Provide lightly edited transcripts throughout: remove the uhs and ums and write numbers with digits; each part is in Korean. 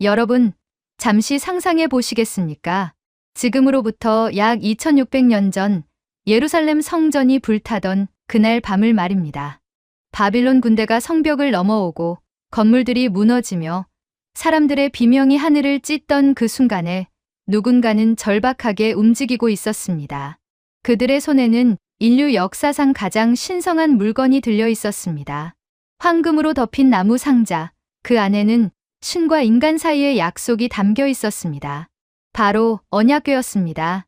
여러분, 잠시 상상해 보시겠습니까? 지금으로부터 약 2600년 전 예루살렘 성전이 불타던 그날 밤을 말입니다. 바빌론 군대가 성벽을 넘어오고 건물들이 무너지며 사람들의 비명이 하늘을 찢던 그 순간에 누군가는 절박하게 움직이고 있었습니다. 그들의 손에는 인류 역사상 가장 신성한 물건이 들려 있었습니다. 황금으로 덮인 나무 상자, 그 안에는 신과 인간 사이의 약속이 담겨 있었습니다. 바로 언약궤였습니다.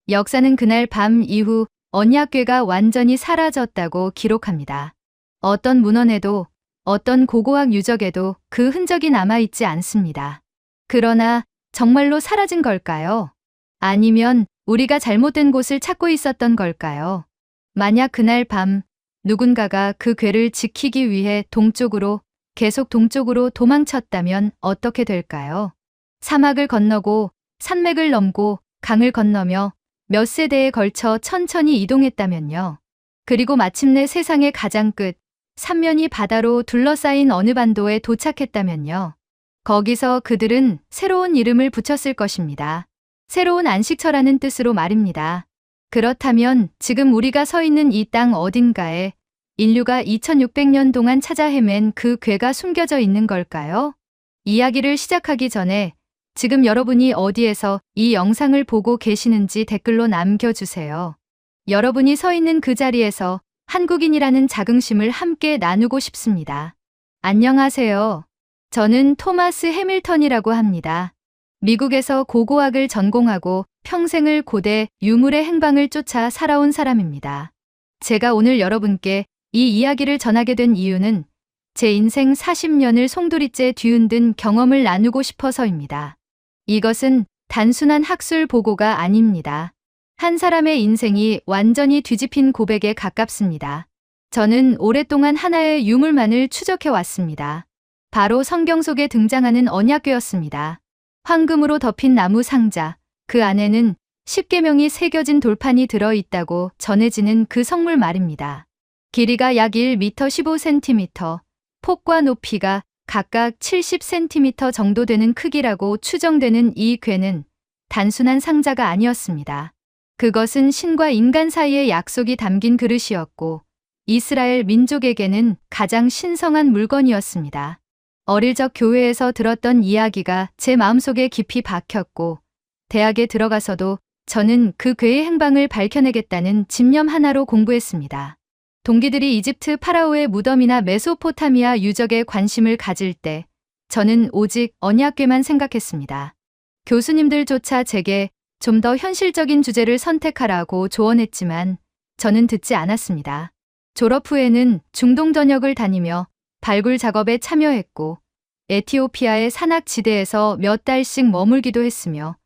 역사는 그날 밤 이후 언약궤가 완전히 사라졌다고 기록합니다. 어떤 문헌에도 어떤 고고학 유적에도 그 흔적이 남아있지 않습니다. 그러나 정말로 사라진 걸까요? 아니면 우리가 잘못된 곳을 찾고 있었던 걸까요? 만약 그날 밤 누군가가 그 궤를 지키기 위해 계속 동쪽으로 도망쳤다면 어떻게 될까요? 사막을 건너고 산맥을 넘고 강을 건너며 몇 세대에 걸쳐 천천히 이동했다면요. 그리고 마침내 세상의 가장 끝, 삼면이 바다로 둘러싸인 어느 반도에 도착했다면요. 거기서 그들은 새로운 이름을 붙였을 것입니다. 새로운 안식처라는 뜻으로 말입니다. 그렇다면 지금 우리가 서 있는 이 땅 어딘가에 인류가 2600년 동안 찾아 헤맨 그 궤가 숨겨져 있는 걸까요? 이야기를 시작하기 전에 지금 여러분이 어디에서 이 영상을 보고 계시는지 댓글로 남겨주세요. 여러분이 서 있는 그 자리에서 한국인이라는 자긍심을 함께 나누고 싶습니다. 안녕하세요. 저는 토마스 해밀턴이라고 합니다. 미국에서 고고학을 전공하고 평생을 고대 유물의 행방을 쫓아 살아온 사람입니다. 제가 오늘 여러분께 이 이야기를 전하게 된 이유는 제 인생 40년을 송두리째 뒤흔든 경험을 나누고 싶어서입니다. 이것은 단순한 학술 보고가 아닙니다. 한 사람의 인생이 완전히 뒤집힌 고백에 가깝습니다. 저는 오랫동안 하나의 유물만을 추적해 왔습니다. 바로 성경 속에 등장하는 언약궤였습니다. 황금으로 덮인 나무 상자, 그 안에는 십계명이 새겨진 돌판이 들어있다고 전해지는 그 성물 말입니다. 길이가 약 1m 15cm, 폭과 높이가 각각 70cm 정도 되는 크기라고 추정되는 이 궤는 단순한 상자가 아니었습니다. 그것은 신과 인간 사이의 약속이 담긴 그릇이었고 이스라엘 민족에게는 가장 신성한 물건이었습니다. 어릴 적 교회에서 들었던 이야기가 제 마음속에 깊이 박혔고 대학에 들어가서도 저는 그 궤의 행방을 밝혀내겠다는 집념 하나로 공부했습니다. 동기들이 이집트 파라오의 무덤이나 메소포타미아 유적에 관심을 가질 때 저는 오직 언약궤만 생각했습니다. 교수님들조차 제게 좀 더 현실적인 주제를 선택하라고 조언했지만 저는 듣지 않았습니다. 졸업 후에는 중동 전역을 다니며 발굴 작업에 참여했고 에티오피아의 산악지대에서 몇 달씩 머물기도 했으며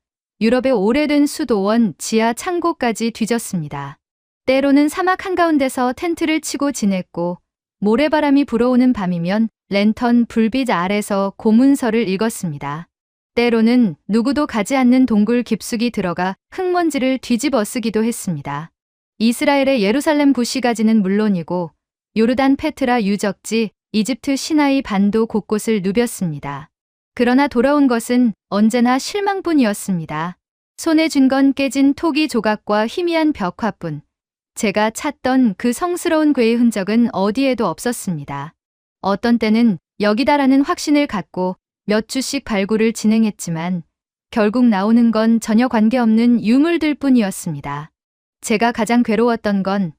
유럽의 오래된 수도원 지하 창고까지 뒤졌습니다. 때로는 사막 한가운데서 텐트를 치고 지냈고 모래바람이 불어오는 밤이면 랜턴 불빛 아래서 고문서를 읽었습니다. 때로는 누구도 가지 않는 동굴 깊숙이 들어가 흙먼지를 뒤집어 쓰기도 했습니다. 이스라엘의 예루살렘 구시가지는 물론이고 요르단 페트라 유적지, 이집트 시나이 반도 곳곳을 누볐습니다. 그러나 돌아온 것은 언제나 실망뿐이었습니다. 손에 쥔 건 깨진 토기 조각과 희미한 벽화뿐. 제가 찾던 그 성스러운 궤의 흔적은 어디에도 없었습니다. 어떤 때는 여기다라는 확신을 갖고 몇 주씩 발굴을 진행했지만 결국 나오는 건 전혀 관계없는 유물들 뿐이었습니다. 제가 가장 괴로웠던 건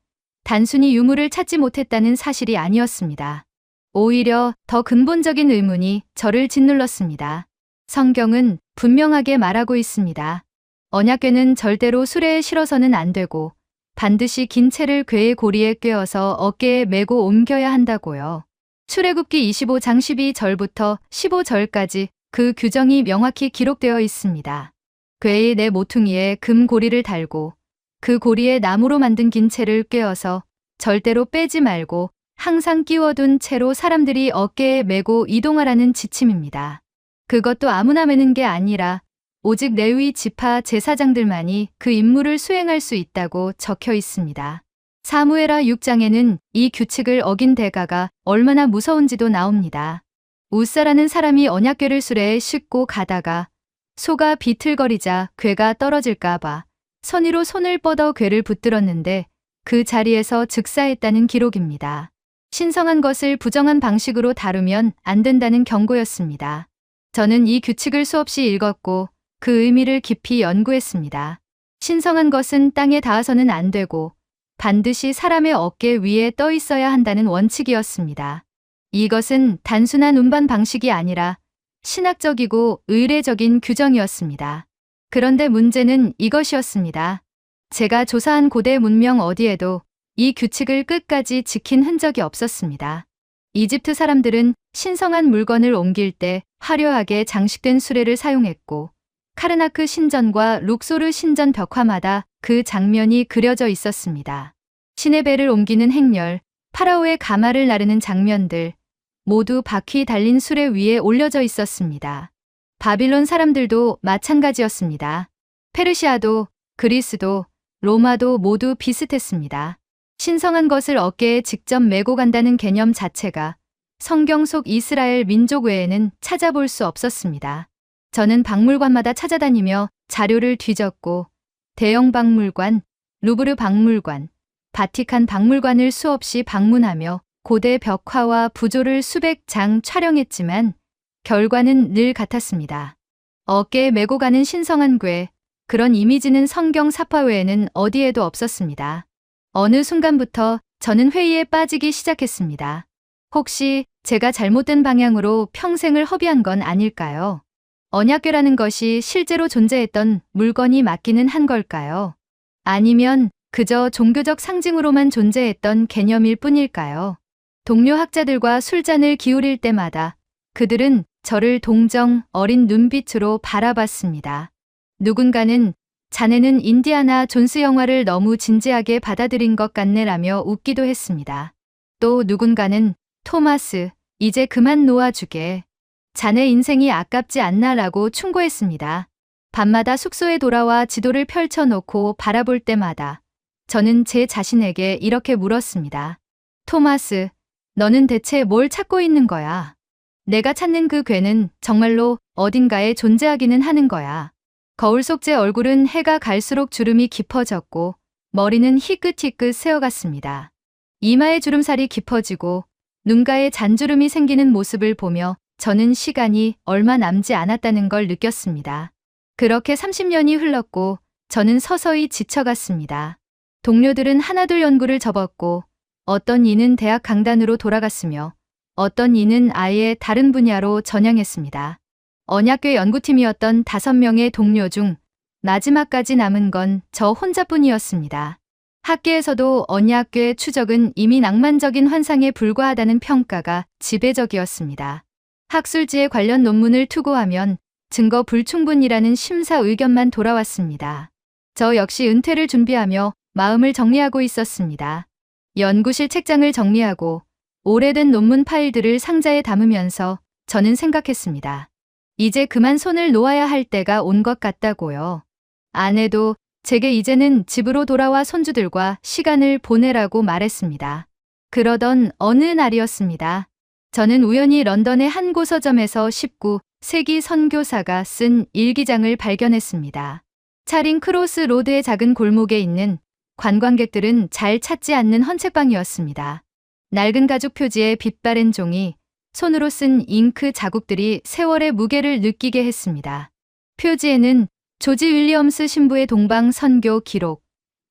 단순히 유물을 찾지 못했다는 사실이 아니었습니다. 오히려 더 근본적인 의문이 저를 짓눌렀습니다. 성경은 분명하게 말하고 있습니다. 언약궤는 절대로 수레에 실어서는 안 되고 반드시 긴 채를 궤의 고리에 꿰어서 어깨에 메고 옮겨야 한다고요. 출애굽기 25장 12절부터 15절까지 그 규정이 명확히 기록되어 있습니다. 궤의 네 모퉁이에 금 고리를 달고 그 고리에 나무로 만든 긴 채를 꿰어서 절대로 빼지 말고 항상 끼워둔 채로 사람들이 어깨에 메고 이동하라는 지침입니다. 그것도 아무나 메는 게 아니라 오직 레위 지파 제사장들만이 그 임무를 수행할 수 있다고 적혀 있습니다. 사무엘하 6장에는 이 규칙을 어긴 대가가 얼마나 무서운지도 나옵니다. 우사라는 사람이 언약궤를 수레에 싣고 가다가 소가 비틀거리자 궤가 떨어질까봐 선의로 손을 뻗어 궤를 붙들었는데 그 자리에서 즉사했다는 기록입니다. 신성한 것을 부정한 방식으로 다루면 안 된다는 경고였습니다. 저는 이 규칙을 수없이 읽었고 그 의미를 깊이 연구했습니다. 신성한 것은 땅에 닿아서는 안 되고 반드시 사람의 어깨 위에 떠 있어야 한다는 원칙이었습니다. 이것은 단순한 운반 방식이 아니라 신학적이고 의례적인 규정이었습니다. 그런데 문제는 이것이었습니다. 제가 조사한 고대 문명 어디에도 이 규칙을 끝까지 지킨 흔적이 없었습니다. 이집트 사람들은 신성한 물건을 옮길 때 화려하게 장식된 수레를 사용했고 카르나크 신전과 룩소르 신전 벽화마다 그 장면이 그려져 있었습니다. 신의 배를 옮기는 행렬, 파라오의 가마를 나르는 장면들, 모두 바퀴 달린 수레 위에 올려져 있었습니다. 바빌론 사람들도 마찬가지였습니다. 페르시아도, 그리스도, 로마도 모두 비슷했습니다. 신성한 것을 어깨에 직접 메고 간다는 개념 자체가 성경 속 이스라엘 민족 외에는 찾아볼 수 없었습니다. 저는 박물관마다 찾아다니며 자료를 뒤졌고 대영 박물관, 루브르 박물관, 바티칸 박물관을 수없이 방문하며 고대 벽화와 부조를 수백 장 촬영했지만 결과는 늘 같았습니다. 어깨에 메고 가는 신성한 궤, 그런 이미지는 성경 사파 외에는 어디에도 없었습니다. 어느 순간부터 저는 회의에 빠지기 시작했습니다. 혹시 제가 잘못된 방향으로 평생을 허비한 건 아닐까요? 언약궤라는 것이 실제로 존재했던 물건이 맞기는 한 걸까요? 아니면 그저 종교적 상징으로만 존재했던 개념일 뿐일까요? 동료 학자들과 술잔을 기울일 때마다 그들은 저를 동정 어린 눈빛으로 바라봤습니다. 누군가는 자네는 인디아나 존스 영화를 너무 진지하게 받아들인 것 같네라며 웃기도 했습니다. 또 누군가는 토마스, 이제 그만 놓아주게. 자네 인생이 아깝지 않나라고 충고했습니다. 밤마다 숙소에 돌아와 지도를 펼쳐놓고 바라볼 때마다 저는 제 자신에게 이렇게 물었습니다. 토마스, 너는 대체 뭘 찾고 있는 거야? 내가 찾는 그 궤는 정말로 어딘가에 존재하기는 하는 거야. 거울 속 제 얼굴은 해가 갈수록 주름이 깊어졌고 머리는 희끗희끗 새어갔습니다. 이마의 주름살이 깊어지고 눈가에 잔주름이 생기는 모습을 보며 저는 시간이 얼마 남지 않았다는 걸 느꼈습니다. 그렇게 30년이 흘렀고 저는 서서히 지쳐갔습니다. 동료들은 하나둘 연구를 접었고 어떤 이는 대학 강단으로 돌아갔으며 어떤 이는 아예 다른 분야로 전향했습니다. 언약궤 연구팀이었던 5명의 동료 중 마지막까지 남은 건 저 혼자뿐이었습니다. 학계에서도 언약궤 추적은 이미 낭만적인 환상에 불과하다는 평가가 지배적이었습니다. 학술지에 관련 논문을 투고하면 증거 불충분이라는 심사 의견만 돌아왔습니다. 저 역시 은퇴를 준비하며 마음을 정리하고 있었습니다. 연구실 책장을 정리하고 오래된 논문 파일들을 상자에 담으면서 저는 생각했습니다. 이제 그만 손을 놓아야 할 때가 온 것 같다고요. 아내도 제게 이제는 집으로 돌아와 손주들과 시간을 보내라고 말했습니다. 그러던 어느 날이었습니다. 저는 우연히 런던의 한 고서점에서 19세기 선교사가 쓴 일기장을 발견했습니다. 차링 크로스 로드의 작은 골목에 있는 관광객들은 잘 찾지 않는 헌책방이었습니다. 낡은 가죽 표지에 빛바랜 종이, 손으로 쓴 잉크 자국들이 세월의 무게를 느끼게 했습니다. 표지에는 조지 윌리엄스 신부의 동방 선교 기록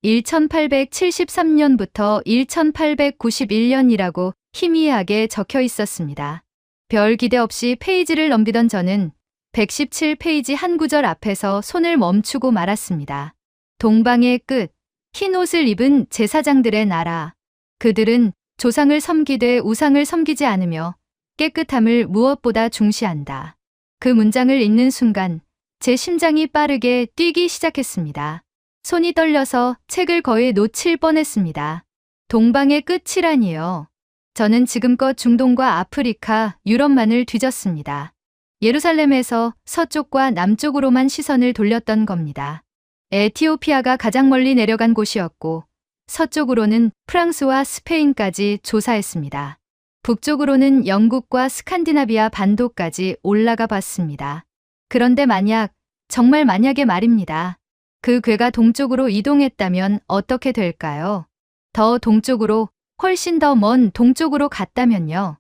1873년부터 1891년이라고 희미하게 적혀 있었습니다. 별 기대 없이 페이지를 넘기던 저는 117페이지 한 구절 앞에서 손을 멈추고 말았습니다. 동방의 끝, 흰 옷을 입은 제사장들의 나라. 그들은 조상을 섬기되 우상을 섬기지 않으며 깨끗함을 무엇보다 중시한다. 그 문장을 읽는 순간 제 심장이 빠르게 뛰기 시작했습니다. 손이 떨려서 책을 거의 놓칠 뻔했습니다. 동방의 끝이라니요. 저는 지금껏 중동과 아프리카, 유럽만을 뒤졌습니다. 예루살렘에서 서쪽과 남쪽으로만 시선을 돌렸던 겁니다. 에티오피아가 가장 멀리 내려간 곳이었고 서쪽으로는 프랑스와 스페인까지 조사했습니다. 북쪽으로는 영국과 스칸디나비아 반도까지 올라가 봤습니다. 그런데 정말 만약에 말입니다. 그 괴가 동쪽으로 이동했다면 어떻게 될까요? 더 동쪽으로, 훨씬 더 먼 동쪽으로 갔다면요.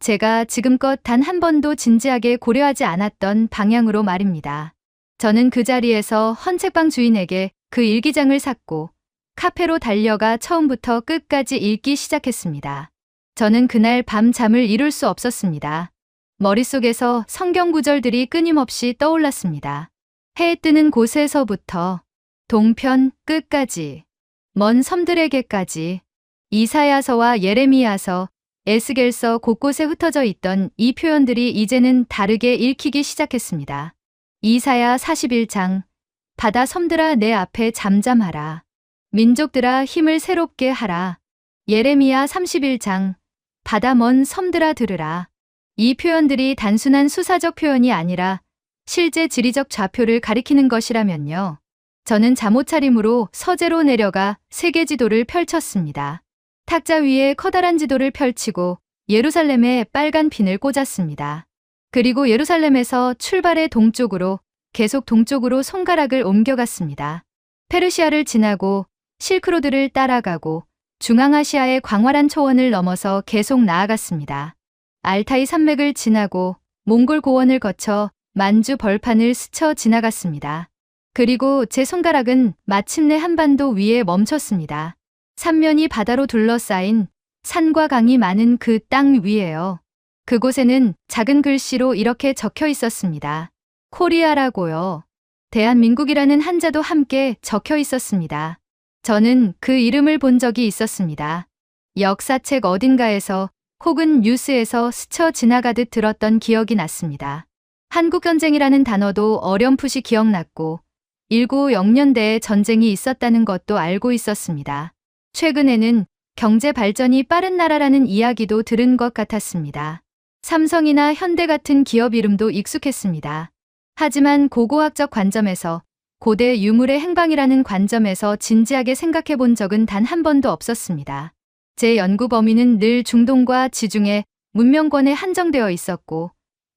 제가 지금껏 단 한 번도 진지하게 고려하지 않았던 방향으로 말입니다. 저는 그 자리에서 헌책방 주인에게 그 일기장을 샀고 카페로 달려가 처음부터 끝까지 읽기 시작했습니다. 저는 그날 밤 잠을 이룰 수 없었습니다. 머릿속에서 성경 구절들이 끊임없이 떠올랐습니다. 해 뜨는 곳에서부터 동편 끝까지, 먼 섬들에게까지, 이사야서와 예레미야서, 에스겔서 곳곳에 흩어져 있던 이 표현들이 이제는 다르게 읽히기 시작했습니다. 이사야 41장, 바다 섬들아 내 앞에 잠잠하라. 민족들아 힘을 새롭게 하라. 예레미야 31장, 바다 먼 섬들아 들으라. 이 표현들이 단순한 수사적 표현이 아니라 실제 지리적 좌표를 가리키는 것이라면요. 저는 잠옷차림으로 서재로 내려가 세계 지도를 펼쳤습니다. 탁자 위에 커다란 지도를 펼치고 예루살렘에 빨간 핀을 꽂았습니다. 그리고 예루살렘에서 출발해 동쪽으로, 계속 동쪽으로 손가락을 옮겨갔습니다. 페르시아를 지나고 실크로드를 따라가고 중앙아시아의 광활한 초원을 넘어서 계속 나아갔습니다. 알타이 산맥을 지나고 몽골 고원을 거쳐 만주 벌판을 스쳐 지나갔습니다. 그리고 제 손가락은 마침내 한반도 위에 멈췄습니다. 삼면이 바다로 둘러싸인 산과 강이 많은 그 땅 위에요. 그곳에는 작은 글씨로 이렇게 적혀 있었습니다. 코리아라고요. 대한민국이라는 한자도 함께 적혀 있었습니다. 저는 그 이름을 본 적이 있었습니다. 역사책 어딘가에서 혹은 뉴스에서 스쳐 지나가듯 들었던 기억이 났습니다. 한국전쟁이라는 단어도 어렴풋이 기억났고 1950년대에 전쟁이 있었다는 것도 알고 있었습니다. 최근에는 경제 발전이 빠른 나라라는 이야기도 들은 것 같았습니다. 삼성이나 현대 같은 기업 이름도 익숙했습니다. 하지만 고고학적 관점에서, 고대 유물의 행방이라는 관점에서 진지하게 생각해 본 적은 단 한 번도 없었습니다. 제 연구 범위는 늘 중동과 지중해, 문명권에 한정되어 있었고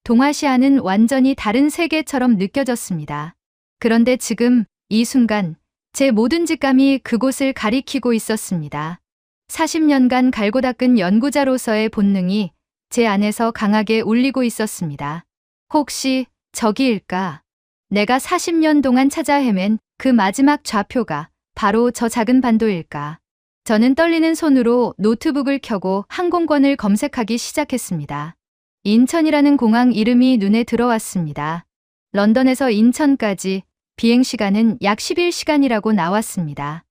동아시아는 완전히 다른 세계처럼 느껴졌습니다. 그런데 지금 이 순간 제 모든 직감이 그곳을 가리키고 있었습니다. 40년간 갈고 닦은 연구자로서의 본능이 제 안에서 강하게 울리고 있었습니다. 혹시 저기일까? 내가 40년 동안 찾아 헤맨 그 마지막 좌표가 바로 저 작은 반도일까? 저는 떨리는 손으로 노트북을 켜고 항공권을 검색하기 시작했습니다. 인천이라는 공항 이름이 눈에 들어왔습니다. 런던에서 인천까지 비행시간은 약 11시간이라고 나왔습니다.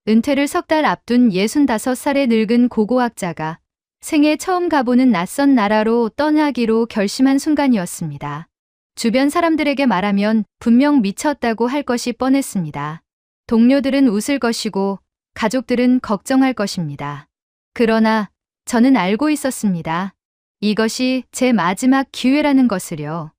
은퇴를 석 달 앞둔 65살의 늙은 고고학자가 생애 처음 가보는 낯선 나라로 떠나기로 결심한 순간이었습니다. 주변 사람들에게 말하면 분명 미쳤다고 할 것이 뻔했습니다. 동료들은 웃을 것이고 가족들은 걱정할 것입니다. 그러나 저는 알고 있었습니다. 이것이 제 마지막 기회라는 것을요.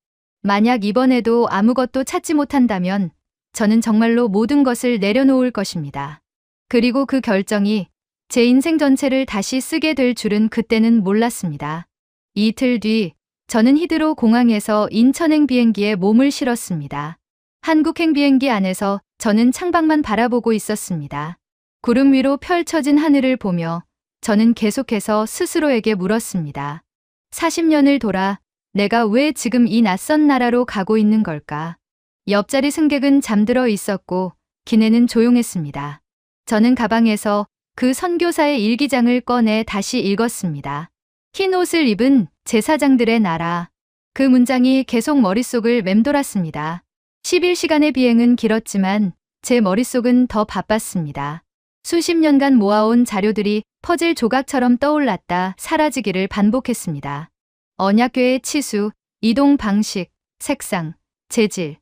만약 이번에도 아무것도 찾지 못한다면 저는 정말로 모든 것을 내려놓을 것입니다. 그리고 그 결정이 제 인생 전체를 다시 쓰게 될 줄은 그때는 몰랐습니다. 이틀 뒤 저는 히드로 공항에서 인천행 비행기에 몸을 실었습니다. 한국행 비행기 안에서 저는 창밖만 바라보고 있었습니다. 구름 위로 펼쳐진 하늘을 보며 저는 계속해서 스스로에게 물었습니다. 40년을 돌아 내가 왜 지금 이 낯선 나라로 가고 있는 걸까? 옆자리 승객은 잠들어 있었고 기내는 조용했습니다. 저는 가방에서 그 선교사의 일기장을 꺼내 다시 읽었습니다. 흰 옷을 입은 제사장들의 나라. 그 문장이 계속 머릿속을 맴돌았습니다. 11시간의 비행은 길었지만 제 머릿속은 더 바빴습니다. 수십 년간 모아온 자료들이 퍼즐 조각처럼 떠올랐다 사라지기를 반복했습니다. 언약궤의 치수, 이동 방식, 색상, 재질,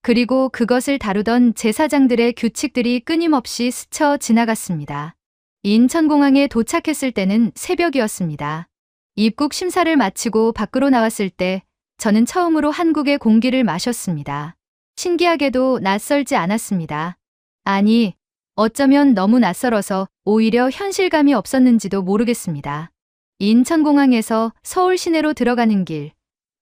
그리고 그것을 다루던 제사장들의 규칙들이 끊임없이 스쳐 지나갔습니다. 인천공항에 도착했을 때는 새벽이었습니다. 입국 심사를 마치고 밖으로 나왔을 때 저는 처음으로 한국의 공기를 마셨습니다. 신기하게도 낯설지 않았습니다. 아니, 어쩌면 너무 낯설어서 오히려 현실감이 없었는지도 모르겠습니다. 인천공항에서 서울 시내로 들어가는 길.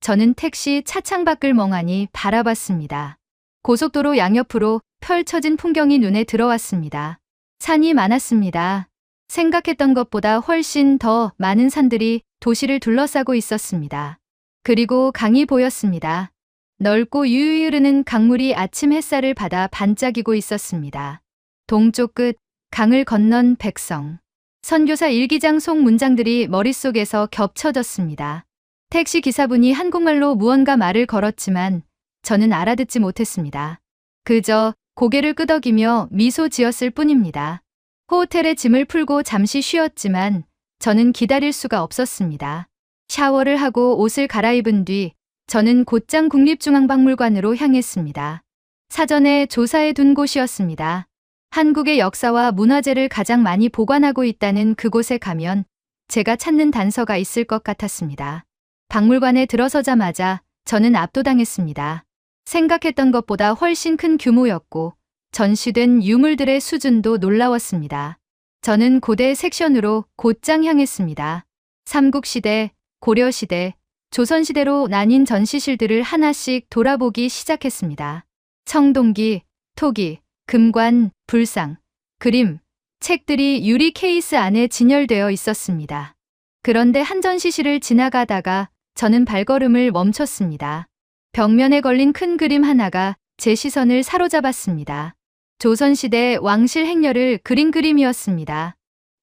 저는 택시 차창 밖을 멍하니 바라봤습니다. 고속도로 양옆으로 펼쳐진 풍경이 눈에 들어왔습니다. 산이 많았습니다. 생각했던 것보다 훨씬 더 많은 산들이 도시를 둘러싸고 있었습니다. 그리고 강이 보였습니다. 넓고 유유히 흐르는 강물이 아침 햇살을 받아 반짝이고 있었습니다. 동쪽 끝 강을 건넌 백성. 선교사 일기장 속 문장들이 머릿속에서 겹쳐졌습니다. 택시 기사분이 한국말로 무언가 말을 걸었지만 저는 알아듣지 못했습니다. 그저 고개를 끄덕이며 미소 지었을 뿐입니다. 호텔에 짐을 풀고 잠시 쉬었지만 저는 기다릴 수가 없었습니다. 샤워를 하고 옷을 갈아입은 뒤 저는 곧장 국립중앙박물관으로 향했습니다. 사전에 조사해 둔 곳이었습니다. 한국의 역사와 문화재를 가장 많이 보관하고 있다는 그곳에 가면 제가 찾는 단서가 있을 것 같았습니다. 박물관에 들어서자마자 저는 압도당했습니다. 생각했던 것보다 훨씬 큰 규모였고 전시된 유물들의 수준도 놀라웠습니다. 저는 고대 섹션으로 곧장 향했습니다. 삼국시대, 고려시대, 조선시대로 나뉜 전시실들을 하나씩 돌아보기 시작했습니다. 청동기, 토기, 금관, 불상, 그림, 책들이 유리 케이스 안에 진열되어 있었습니다. 그런데 한 전시실을 지나가다가 저는 발걸음을 멈췄습니다. 벽면에 걸린 큰 그림 하나가 제 시선을 사로잡았습니다. 조선시대 왕실 행렬을 그린 그림이었습니다.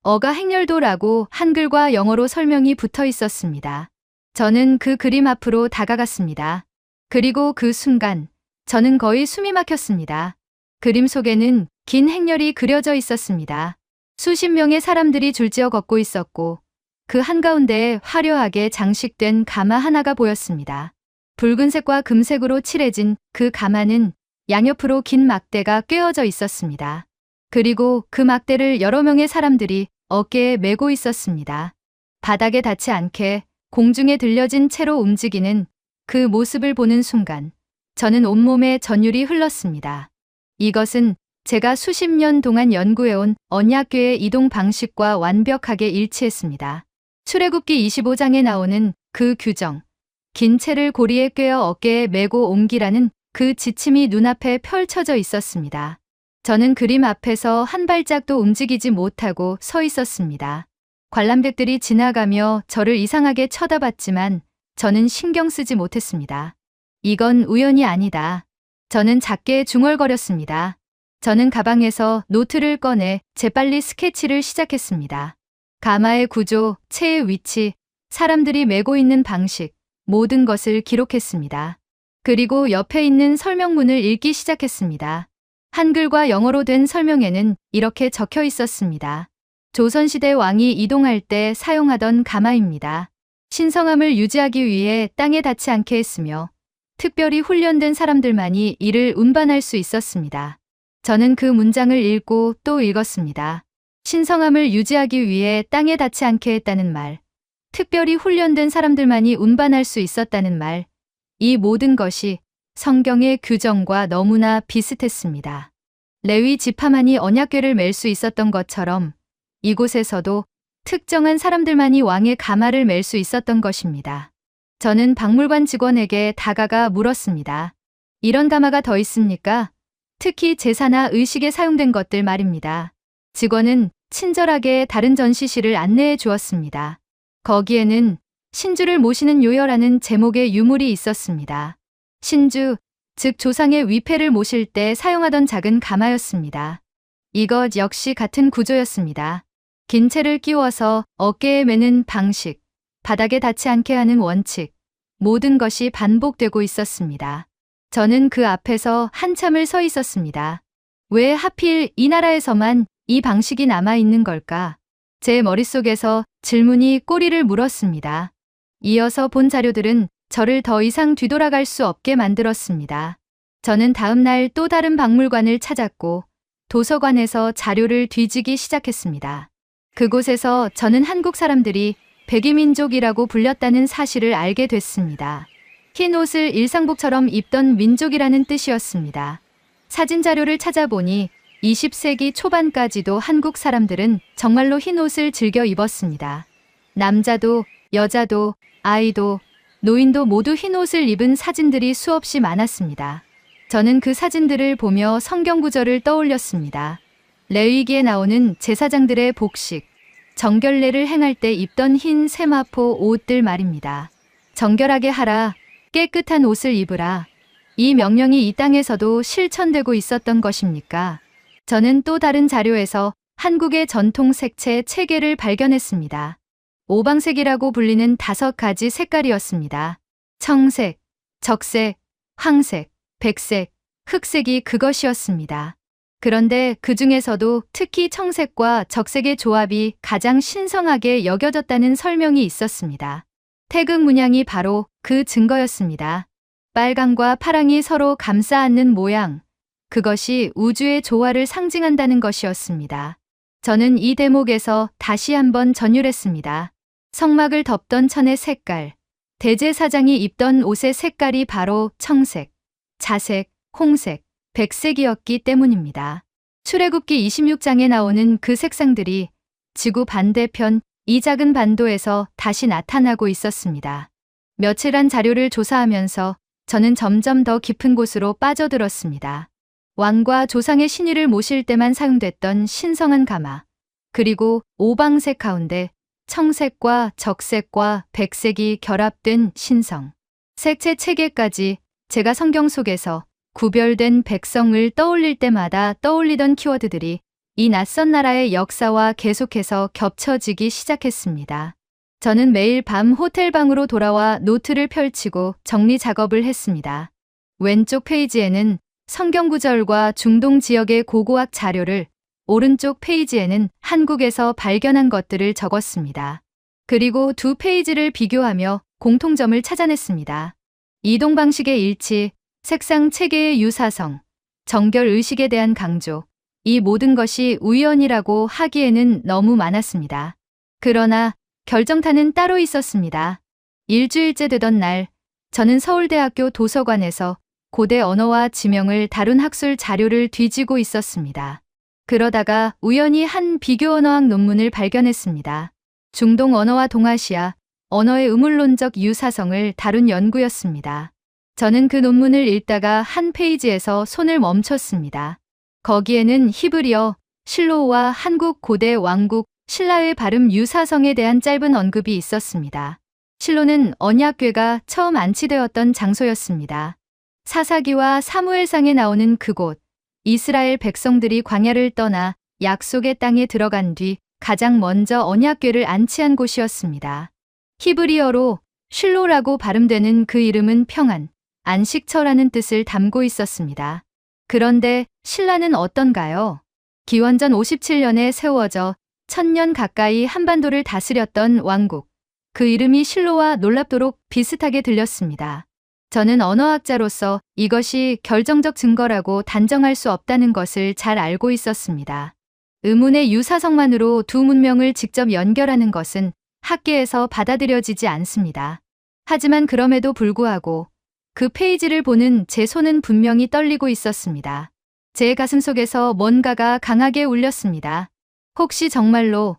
어가 행렬도라고 한글과 영어로 설명이 붙어 있었습니다. 저는 그 그림 앞으로 다가갔습니다. 그리고 그 순간 저는 거의 숨이 막혔습니다. 그림 속에는 긴 행렬이 그려져 있었습니다. 수십 명의 사람들이 줄지어 걷고 있었고 그 한가운데에 화려하게 장식된 가마 하나가 보였습니다. 붉은색과 금색으로 칠해진 그 가마는 양옆으로 긴 막대가 꿰어져 있었습니다. 그리고 그 막대를 여러 명의 사람들이 어깨에 메고 있었습니다. 바닥에 닿지 않게 공중에 들려진 채로 움직이는 그 모습을 보는 순간 저는 온몸에 전율이 흘렀습니다. 이것은 제가 수십 년 동안 연구해온 언약궤의 이동 방식과 완벽하게 일치했습니다. 출애굽기 25장에 나오는 그 규정, 긴 채를 고리에 꿰어 어깨에 메고 옮기라는 그 지침이 눈앞에 펼쳐져 있었습니다. 저는 그림 앞에서 한 발짝도 움직이지 못하고 서 있었습니다. 관람객들이 지나가며 저를 이상하게 쳐다봤지만 저는 신경 쓰지 못했습니다. 이건 우연이 아니다. 저는 작게 중얼거렸습니다. 저는 가방에서 노트를 꺼내 재빨리 스케치를 시작했습니다. 가마의 구조, 채의 위치, 사람들이 메고 있는 방식, 모든 것을 기록했습니다. 그리고 옆에 있는 설명문을 읽기 시작했습니다. 한글과 영어로 된 설명에는 이렇게 적혀 있었습니다. 조선시대 왕이 이동할 때 사용하던 가마입니다. 신성함을 유지하기 위해 땅에 닿지 않게 했으며 특별히 훈련된 사람들만이 이를 운반할 수 있었습니다. 저는 그 문장을 읽고 또 읽었습니다. 신성함을 유지하기 위해 땅에 닿지 않게 했다는 말, 특별히 훈련된 사람들만이 운반할 수 있었다는 말, 이 모든 것이 성경의 규정과 너무나 비슷했습니다. 레위 지파만이 언약궤를 맬 수 있었던 것처럼 이곳에서도 특정한 사람들만이 왕의 가마를 맬 수 있었던 것입니다. 저는 박물관 직원에게 다가가 물었습니다. 이런 가마가 더 있습니까? 특히 제사나 의식에 사용된 것들 말입니다. 직원은 친절하게 다른 전시실을 안내해 주었습니다. 거기에는 신주를 모시는 요여라는 제목의 유물이 있었습니다. 신주, 즉 조상의 위패를 모실 때 사용하던 작은 가마였습니다. 이것 역시 같은 구조였습니다. 긴 채를 끼워서 어깨에 매는 방식, 바닥에 닿지 않게 하는 원칙, 모든 것이 반복되고 있었습니다. 저는 그 앞에서 한참을 서 있었습니다. 왜 하필 이 나라에서만 이 방식이 남아있는 걸까? 제 머릿속에서 질문이 꼬리를 물었습니다. 이어서 본 자료들은 저를 더 이상 뒤돌아갈 수 없게 만들었습니다. 저는 다음 날 또 다른 박물관을 찾았고 도서관에서 자료를 뒤지기 시작했습니다. 그곳에서 저는 한국 사람들이 백이민족이라고 불렸다는 사실을 알게 됐습니다. 흰 옷을 일상복처럼 입던 민족이라는 뜻이었습니다. 사진 자료를 찾아보니 20세기 초반까지도 한국 사람들은 정말로 흰 옷을 즐겨 입었습니다. 남자도, 여자도, 아이도, 노인도 모두 흰 옷을 입은 사진들이 수없이 많았습니다. 저는 그 사진들을 보며 성경 구절을 떠올렸습니다. 레위기에 나오는 제사장들의 복식, 정결례를 행할 때 입던 흰 세마포 옷들 말입니다. 정결하게 하라, 깨끗한 옷을 입으라. 이 명령이 이 땅에서도 실천되고 있었던 것입니까? 저는 또 다른 자료에서 한국의 전통 색채 체계를 발견했습니다. 오방색이라고 불리는 5가지 색깔이었습니다. 청색, 적색, 황색, 백색, 흑색이 그것이었습니다. 그런데 그 중에서도 특히 청색과 적색의 조합이 가장 신성하게 여겨졌다는 설명이 있었습니다. 태극 문양이 바로 그 증거였습니다. 빨강과 파랑이 서로 감싸 안는 모양, 그것이 우주의 조화를 상징한다는 것이었습니다. 저는 이 대목에서 다시 한번 전율했습니다. 성막을 덮던 천의 색깔, 대제사장이 입던 옷의 색깔이 바로 청색, 자색, 홍색, 백색이었기 때문입니다. 출애굽기 26장에 나오는 그 색상들이 지구 반대편 이 작은 반도에서 다시 나타나고 있었습니다. 며칠한 자료를 조사하면서 저는 점점 더 깊은 곳으로 빠져들었습니다. 왕과 조상의 신위를 모실 때만 사용됐던 신성한 가마, 그리고 오방색 가운데 청색과 적색과 백색이 결합된 신성, 색채 체계까지 제가 성경 속에서 구별된 백성을 떠올릴 때마다 떠올리던 키워드들이 이 낯선 나라의 역사와 계속해서 겹쳐지기 시작했습니다. 저는 매일 밤 호텔방으로 돌아와 노트를 펼치고 정리 작업을 했습니다. 왼쪽 페이지에는 성경 구절과 중동 지역의 고고학 자료를, 오른쪽 페이지에는 한국에서 발견한 것들을 적었습니다. 그리고 두 페이지를 비교하며 공통점을 찾아냈습니다. 이동 방식의 일치, 색상 체계의 유사성, 정결 의식에 대한 강조, 이 모든 것이 우연이라고 하기에는 너무 많았습니다. 그러나 결정타는 따로 있었습니다. 일주일째 되던 날, 저는 서울대학교 도서관에서 고대 언어와 지명을 다룬 학술 자료를 뒤지고 있었습니다. 그러다가 우연히 한 비교 언어학 논문을 발견했습니다. 중동 언어와 동아시아 언어의 의문론적 유사성을 다룬 연구였습니다. 저는 그 논문을 읽다가 한 페이지에서 손을 멈췄습니다. 거기에는 히브리어, 실로와 한국 고대 왕국 신라의 발음 유사성에 대한 짧은 언급이 있었습니다. 실로는 언약궤가 처음 안치되었던 장소였습니다. 사사기와 사무엘상에 나오는 그곳, 이스라엘 백성들이 광야를 떠나 약속의 땅에 들어간 뒤 가장 먼저 언약궤를 안치한 곳이었습니다. 히브리어로 실로라고 발음되는 그 이름은 평안, 안식처라는 뜻을 담고 있었습니다. 그런데 신라는 어떤가요? 기원전 57년에 세워져 1000년 가까이 한반도를 다스렸던 왕국, 그 이름이 실로와 놀랍도록 비슷하게 들렸습니다. 저는 언어학자로서 이것이 결정적 증거라고 단정할 수 없다는 것을 잘 알고 있었습니다. 의문의 유사성만으로 두 문명을 직접 연결하는 것은 학계에서 받아들여지지 않습니다. 하지만 그럼에도 불구하고 그 페이지를 보는 제 손은 분명히 떨리고 있었습니다. 제 가슴 속에서 뭔가가 강하게 울렸습니다. 혹시 정말로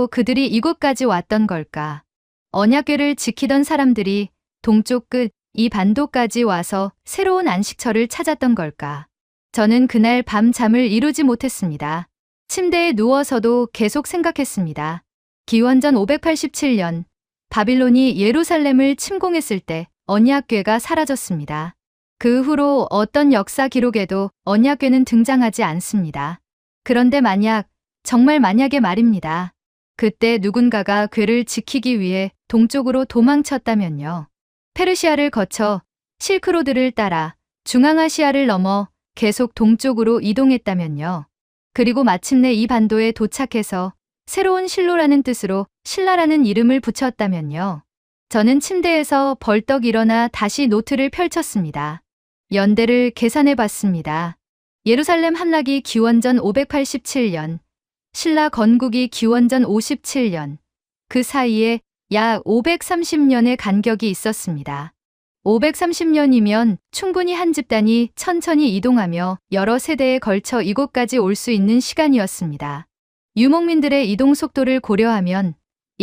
그들이 이곳까지 왔던 걸까? 언약궤를 지키던 사람들이 동쪽 끝 이 반도까지 와서 새로운 안식처를 찾았던 걸까? 저는 그날 밤 잠을 이루지 못했습니다. 침대에 누워서도 계속 생각했습니다. 기원전 587년 바빌론이 예루살렘을 침공했을 때 언약궤가 사라졌습니다. 그 후로 어떤 역사 기록에도 언약궤는 등장하지 않습니다. 그런데 정말 만약에 말입니다. 그때 누군가가 궤를 지키기 위해 동쪽으로 도망쳤다면요. 페르시아를 거쳐 실크로드를 따라 중앙아시아를 넘어 계속 동쪽으로 이동했다면요. 그리고 마침내 이 반도에 도착해서 새로운 실로라는 뜻으로 신라라는 이름을 붙였다면요. 저는 침대에서 벌떡 일어나 다시 노트를 펼쳤습니다. 연대를 계산해 봤습니다. 예루살렘 함락이 기원전 587년, 신라 건국이 기원전 57년, 그 사이에 약 530년의 간격이 있었습니다. 530년이면 충분히 한 집단이 천천히 이동하며 여러 세대에 걸쳐 이곳까지 올 수 있는 시간이었습니다. 유목민들의 이동 속도를 고려하면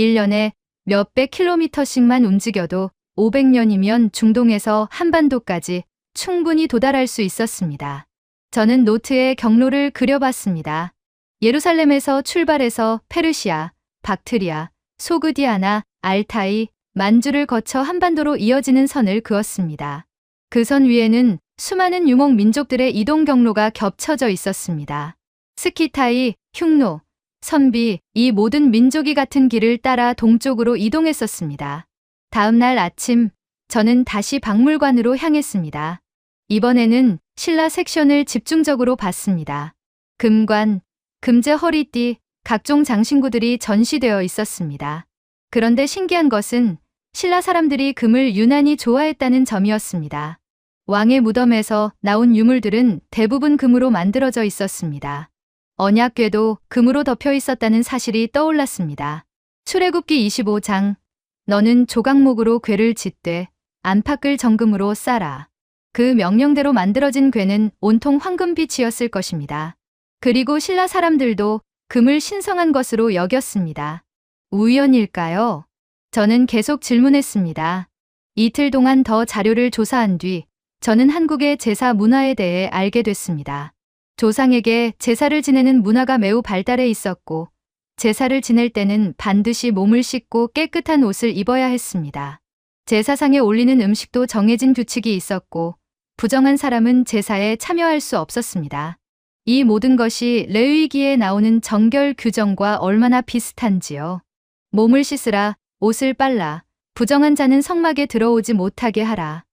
1년에 몇백 킬로미터씩만 움직여도 500년이면 중동에서 한반도까지 충분히 도달할 수 있었습니다. 저는 노트에 경로를 그려봤습니다. 예루살렘에서 출발해서 페르시아, 박트리아, 소그디아나, 알타이, 만주를 거쳐 한반도로 이어지는 선을 그었습니다. 그 선 위에는 수많은 유목 민족들의 이동 경로가 겹쳐져 있었습니다. 스키타이, 흉노, 선비, 이 모든 민족이 같은 길을 따라 동쪽으로 이동했었습니다. 다음 날 아침, 저는 다시 박물관으로 향했습니다. 이번에는 신라 섹션을 집중적으로 봤습니다. 금관, 금제 허리띠, 각종 장신구들이 전시되어 있었습니다. 그런데 신기한 것은 신라 사람들이 금을 유난히 좋아했다는 점이었습니다. 왕의 무덤에서 나온 유물들은 대부분 금으로 만들어져 있었습니다. 언약궤도 금으로 덮여 있었다는 사실이 떠올랐습니다. 출애굽기 25장, 너는 조각목으로 궤를 짓되 안팎을 정금으로 쌓아. 그 명령대로 만들어진 궤는 온통 황금빛이었을 것입니다. 그리고 신라 사람들도 금을 신성한 것으로 여겼습니다. 우연일까요? 저는 계속 질문했습니다. 이틀 동안 더 자료를 조사한 뒤 저는 한국의 제사 문화에 대해 알게 됐습니다. 조상에게 제사를 지내는 문화가 매우 발달해 있었고 제사를 지낼 때는 반드시 몸을 씻고 깨끗한 옷을 입어야 했습니다. 제사상에 올리는 음식도 정해진 규칙이 있었고 부정한 사람은 제사에 참여할 수 없었습니다. 이 모든 것이 레위기에 나오는 정결 규정과 얼마나 비슷한지요. 몸을 씻으라, 옷을 빨라, 부정한 자는 성막에 들어오지 못하게 하라.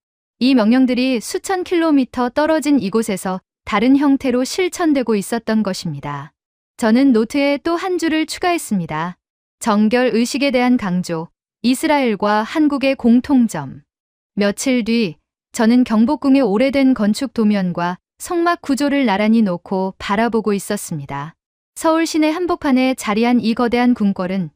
이 명령들이 수천 킬로미터 떨어진 이곳에서 다른 형태로 실천되고 있었던 것입니다. 저는 노트에 또 한 줄을 추가했습니다. 정결 의식에 대한 강조, 이스라엘과 한국의 공통점. 며칠 뒤 저는 경복궁의 오래된 건축 도면과 성막 구조를 나란히 놓고 바라보고 있었습니다. 서울 시내 한복판에 자리한 이 거대한 궁궐은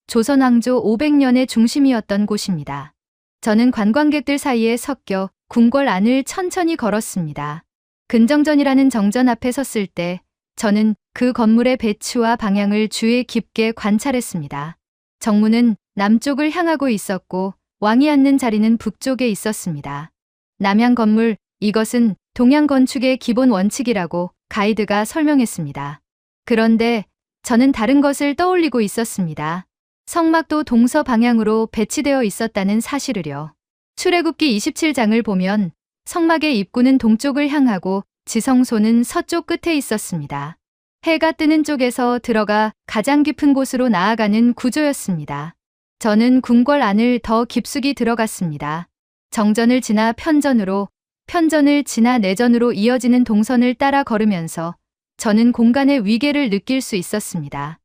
조선 왕조 500년의 중심이었던 곳입니다. 저는 관광객들 사이에 섞여 궁궐 안을 천천히 걸었습니다. 근정전이라는 정전 앞에 섰을 때 저는 그 건물의 배치와 방향을 주의 깊게 관찰했습니다. 정문은 남쪽을 향하고 있었고 왕이 앉는 자리는 북쪽에 있었습니다. 남양 건물, 이것은 동양 건축의 기본 원칙이라고 가이드가 설명했습니다. 그런데 저는 다른 것을 떠올리고 있었습니다. 성막도 동서 방향으로 배치되어 있었다는 사실을요. 출애굽기 27장을 보면 성막의 입구는 동쪽을 향하고 지성소는 서쪽 끝에 있었습니다. 해가 뜨는 쪽에서 들어가 가장 깊은 곳으로 나아가는 구조였습니다. 저는 궁궐 안을 더 깊숙이 들어갔습니다. 정전을 지나 편전으로, 편전을 지나 내전으로 이어지는 동선을 따라 걸으면서 저는 공간의 위계를 느낄 수 있었습니다.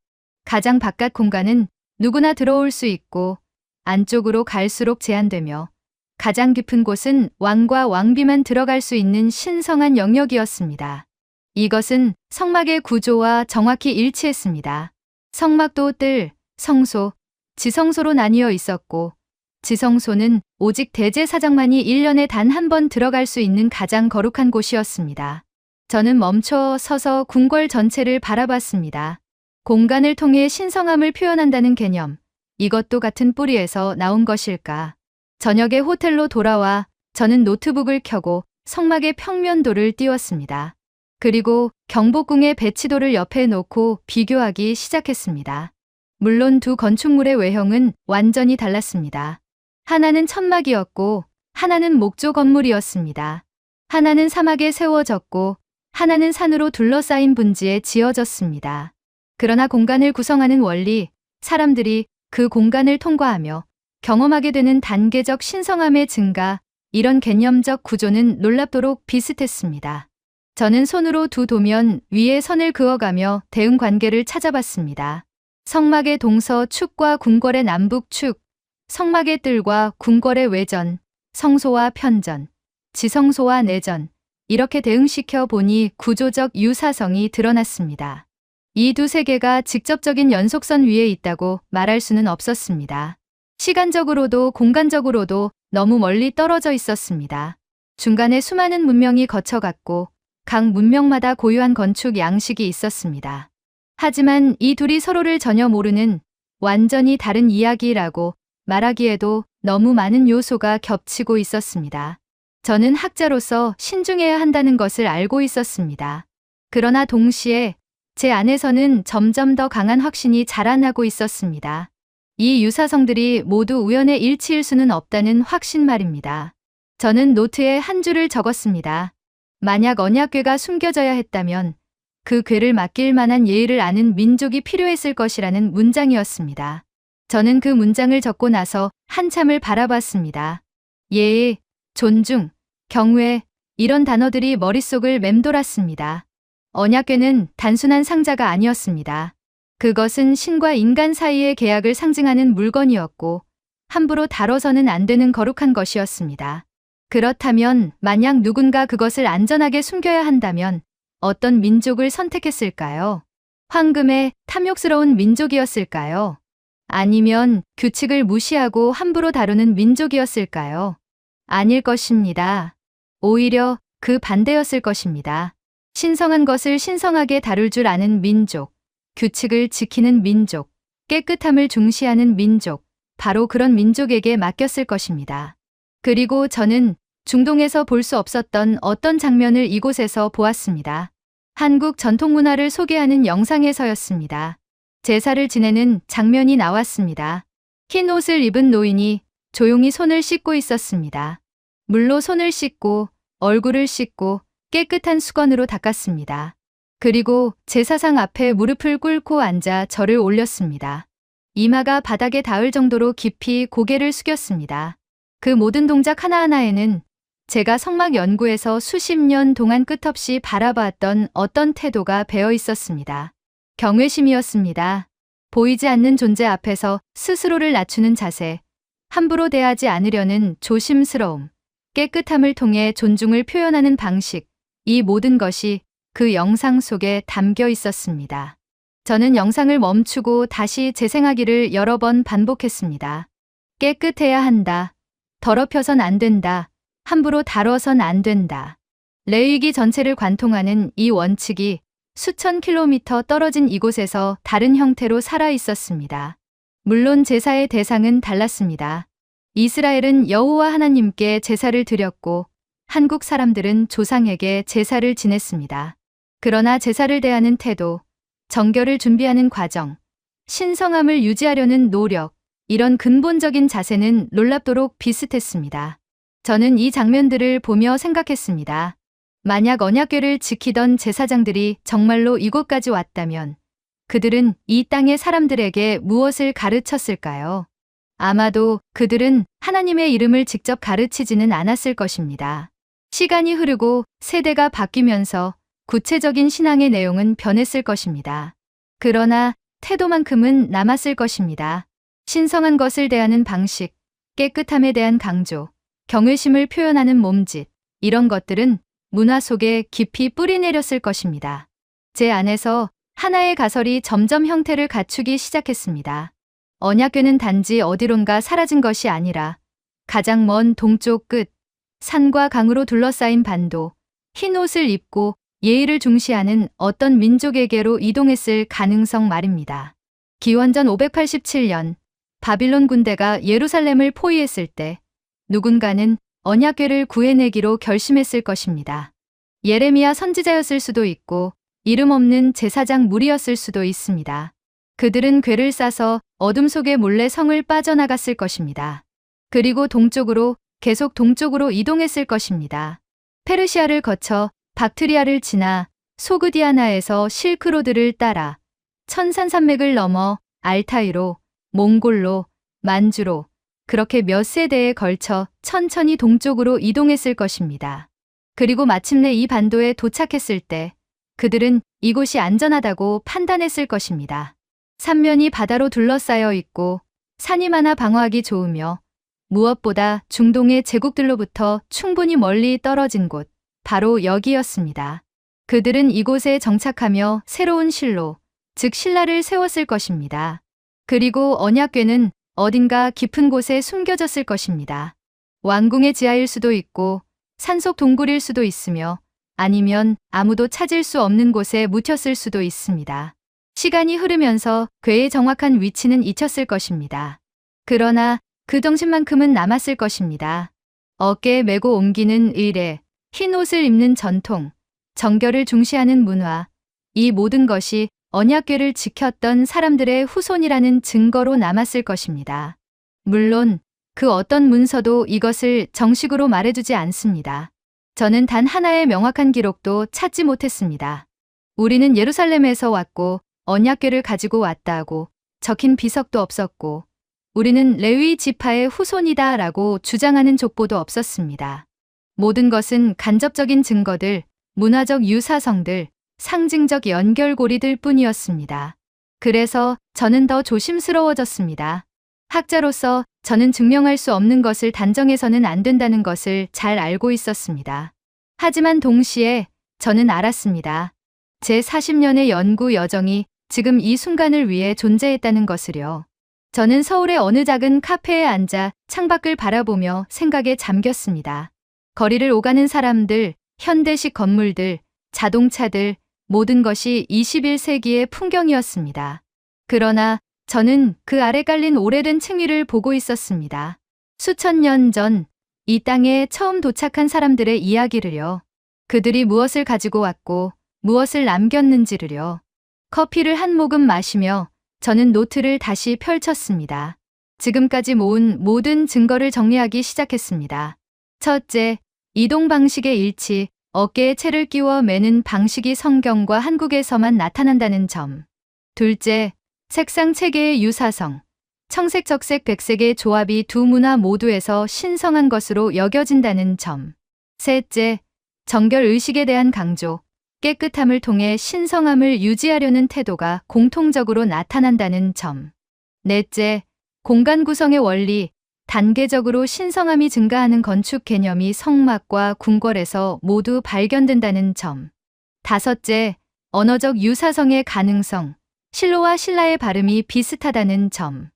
가장 바깥 공간은 누구나 들어올 수 있고 안쪽으로 갈수록 제한되며 가장 깊은 곳은 왕과 왕비만 들어갈 수 있는 신성한 영역이었습니다. 이것은 성막의 구조와 정확히 일치했습니다. 성막도 뜰, 성소, 지성소로 나뉘어 있었고 지성소는 오직 대제사장만이 1년에 단 한 번 들어갈 수 있는 가장 거룩한 곳이었습니다. 저는 멈춰 서서 궁궐 전체를 바라봤습니다. 공간을 통해 신성함을 표현한다는 개념, 이것도 같은 뿌리에서 나온 것일까? 저녁에 호텔로 돌아와 저는 노트북을 켜고 성막의 평면도를 띄웠습니다. 그리고 경복궁의 배치도를 옆에 놓고 비교하기 시작했습니다. 물론 두 건축물의 외형은 완전히 달랐습니다. 하나는 천막이었고 하나는 목조 건물이었습니다. 하나는 사막에 세워졌고 하나는 산으로 둘러싸인 분지에 지어졌습니다. 그러나 공간을 구성하는 원리, 사람들이 그 공간을 통과하며 경험하게 되는 단계적 신성함의 증가, 이런 개념적 구조는 놀랍도록 비슷했습니다. 저는 손으로 두 도면 위에 선을 그어가며 대응 관계를 찾아봤습니다. 성막의 동서축과 궁궐의 남북축, 성막의 뜰과 궁궐의 외전, 성소와 편전, 지성소와 내전, 이렇게 대응시켜 보니 구조적 유사성이 드러났습니다. 이 두 세계가 직접적인 연속선 위에 있다고 말할 수는 없었습니다. 시간적으로도 공간적으로도 너무 멀리 떨어져 있었습니다. 중간에 수많은 문명이 거쳐갔고 각 문명마다 고유한 건축 양식이 있었습니다. 하지만 이 둘이 서로를 전혀 모르는 완전히 다른 이야기라고 말하기에도 너무 많은 요소가 겹치고 있었습니다. 저는 학자로서 신중해야 한다는 것을 알고 있었습니다. 그러나 동시에 제 안에서는 점점 더 강한 확신이 자라나고 있었습니다. 이 유사성들이 모두 우연의 일치일 수는 없다는 확신 말입니다. 저는 노트에 한 줄을 적었습니다. 만약 언약궤가 숨겨져야 했다면 그 궤를 맡길 만한 예의를 아는 민족이 필요했을 것이라는 문장이었습니다. 저는 그 문장을 적고 나서 한참을 바라봤습니다. 예의, 존중, 경외, 이런 단어들이 머릿속을 맴돌았습니다. 언약궤는 단순한 상자가 아니었습니다. 그것은 신과 인간 사이의 계약을 상징하는 물건이었고 함부로 다뤄서는 안 되는 거룩한 것이었습니다. 그렇다면 만약 누군가 그것을 안전하게 숨겨야 한다면 어떤 민족을 선택했을까요? 황금의 탐욕스러운 민족이었을까요? 아니면 규칙을 무시하고 함부로 다루는 민족이었을까요? 아닐 것입니다. 오히려 그 반대였을 것입니다. 신성한 것을 신성하게 다룰 줄 아는 민족, 규칙을 지키는 민족, 깨끗함을 중시하는 민족, 바로 그런 민족에게 맡겼을 것입니다. 그리고 저는 중동에서 볼 수 없었던 어떤 장면을 이곳에서 보았습니다. 한국 전통문화를 소개하는 영상에서였습니다. 제사를 지내는 장면이 나왔습니다. 흰 옷을 입은 노인이 조용히 손을 씻고 있었습니다. 물로 손을 씻고 얼굴을 씻고 깨끗한 수건으로 닦았습니다. 그리고 제사상 앞에 무릎을 꿇고 앉아 절을 올렸습니다. 이마가 바닥에 닿을 정도로 깊이 고개를 숙였습니다. 그 모든 동작 하나하나에는 제가 성막 연구에서 수십 년 동안 끝없이 바라봤던 어떤 태도가 배어 있었습니다. 경외심이었습니다. 보이지 않는 존재 앞에서 스스로를 낮추는 자세, 함부로 대하지 않으려는 조심스러움, 깨끗함을 통해 존중을 표현하는 방식, 이 모든 것이 그 영상 속에 담겨 있었습니다. 저는 영상을 멈추고 다시 재생하기를 여러 번 반복했습니다. 깨끗해야 한다. 더럽혀선 안 된다. 함부로 다뤄선 안 된다. 레위기 전체를 관통하는 이 원칙이 수천 킬로미터 떨어진 이곳에서 다른 형태로 살아 있었습니다. 물론 제사의 대상은 달랐습니다. 이스라엘은 여호와 하나님께 제사를 드렸고 한국 사람들은 조상에게 제사를 지냈습니다. 그러나 제사를 대하는 태도, 정결을 준비하는 과정, 신성함을 유지하려는 노력, 이런 근본적인 자세는 놀랍도록 비슷했습니다. 저는 이 장면들을 보며 생각했습니다. 만약 언약궤를 지키던 제사장들이 정말로 이곳까지 왔다면 그들은 이 땅의 사람들에게 무엇을 가르쳤을까요? 아마도 그들은 하나님의 이름을 직접 가르치지는 않았을 것입니다. 시간이 흐르고 세대가 바뀌면서 구체적인 신앙의 내용은 변했을 것입니다. 그러나 태도만큼은 남았을 것입니다. 신성한 것을 대하는 방식, 깨끗함에 대한 강조, 경외심을 표현하는 몸짓, 이런 것들은 문화 속에 깊이 뿌리 내렸을 것입니다. 제 안에서 하나의 가설이 점점 형태를 갖추기 시작했습니다. 언약궤는 단지 어디론가 사라진 것이 아니라 가장 먼 동쪽 끝, 산과 강으로 둘러싸인 반도, 흰 옷을 입고 예의를 중시하는 어떤 민족에게로 이동했을 가능성 말입니다. 기원전 587년 바빌론 군대가 예루살렘을 포위했을 때 누군가는 언약궤를 구해내기로 결심했을 것입니다. 예레미야 선지자였을 수도 있고 이름 없는 제사장 무리였을 수도 있습니다. 그들은 궤를 싸서 어둠 속에 몰래 성을 빠져나갔을 것입니다. 그리고 계속 동쪽으로 이동했을 것입니다. 페르시아를 거쳐 박트리아를 지나 소그디아나에서 실크로드를 따라 천산산맥을 넘어 알타이로, 몽골로, 만주로, 그렇게 몇 세대에 걸쳐 천천히 동쪽으로 이동했을 것입니다. 그리고 마침내 이 반도에 도착했을 때 그들은 이곳이 안전하다고 판단했을 것입니다. 삼면이 바다로 둘러싸여 있고 산이 많아 방어하기 좋으며 무엇보다 중동의 제국들로부터 충분히 멀리 떨어진 곳, 바로 여기였습니다. 그들은 이곳에 정착하며 새로운 실로, 즉 신라를 세웠을 것입니다. 그리고 언약궤는 어딘가 깊은 곳에 숨겨졌을 것입니다. 왕궁의 지하일 수도 있고 산속 동굴일 수도 있으며 아니면 아무도 찾을 수 없는 곳에 묻혔을 수도 있습니다. 시간이 흐르면서 궤의 정확한 위치는 잊혔을 것입니다. 그러나 그 정신만큼은 남았을 것입니다. 어깨에 메고 옮기는 의례, 흰 옷을 입는 전통, 정결을 중시하는 문화, 이 모든 것이 언약궤를 지켰던 사람들의 후손이라는 증거로 남았을 것입니다. 물론 그 어떤 문서도 이것을 정식으로 말해주지 않습니다. 저는 단 하나의 명확한 기록도 찾지 못했습니다. 우리는 예루살렘에서 왔고 언약궤를 가지고 왔다고 적힌 비석도 없었고 우리는 레위 지파의 후손이다 라고 주장하는 족보도 없었습니다. 모든 것은 간접적인 증거들, 문화적 유사성들, 상징적 연결고리들 뿐이었습니다. 그래서 저는 더 조심스러워졌습니다. 학자로서 저는 증명할 수 없는 것을 단정해서는 안 된다는 것을 잘 알고 있었습니다. 하지만 동시에 저는 알았습니다. 제 40년의 연구 여정이 지금 이 순간을 위해 존재했다는 것을요. 저는 서울의 어느 작은 카페에 앉아 창밖을 바라보며 생각에 잠겼습니다. 거리를 오가는 사람들, 현대식 건물들, 자동차들, 모든 것이 21세기의 풍경이었습니다. 그러나 저는 그 아래 깔린 오래된 층 위를 보고 있었습니다. 수천 년 전 이 땅에 처음 도착한 사람들의 이야기를요. 그들이 무엇을 가지고 왔고 무엇을 남겼는지를요. 커피를 한 모금 마시며 저는 노트를 다시 펼쳤습니다. 지금까지 모은 모든 증거를 정리하기 시작했습니다. 첫째, 이동 방식의 일치, 어깨에 채를 끼워 매는 방식이 성경과 한국에서만 나타난다는 점. 둘째, 색상 체계의 유사성, 청색, 적색, 백색의 조합이 두 문화 모두에서 신성한 것으로 여겨진다는 점. 셋째, 정결 의식에 대한 강조, 깨끗함을 통해 신성함을 유지하려는 태도가 공통적으로 나타난다는 점. 넷째, 공간 구성의 원리, 단계적으로 신성함이 증가하는 건축 개념이 성막과 궁궐에서 모두 발견된다는 점. 다섯째, 언어적 유사성의 가능성, 실로와 신라의 발음이 비슷하다는 점.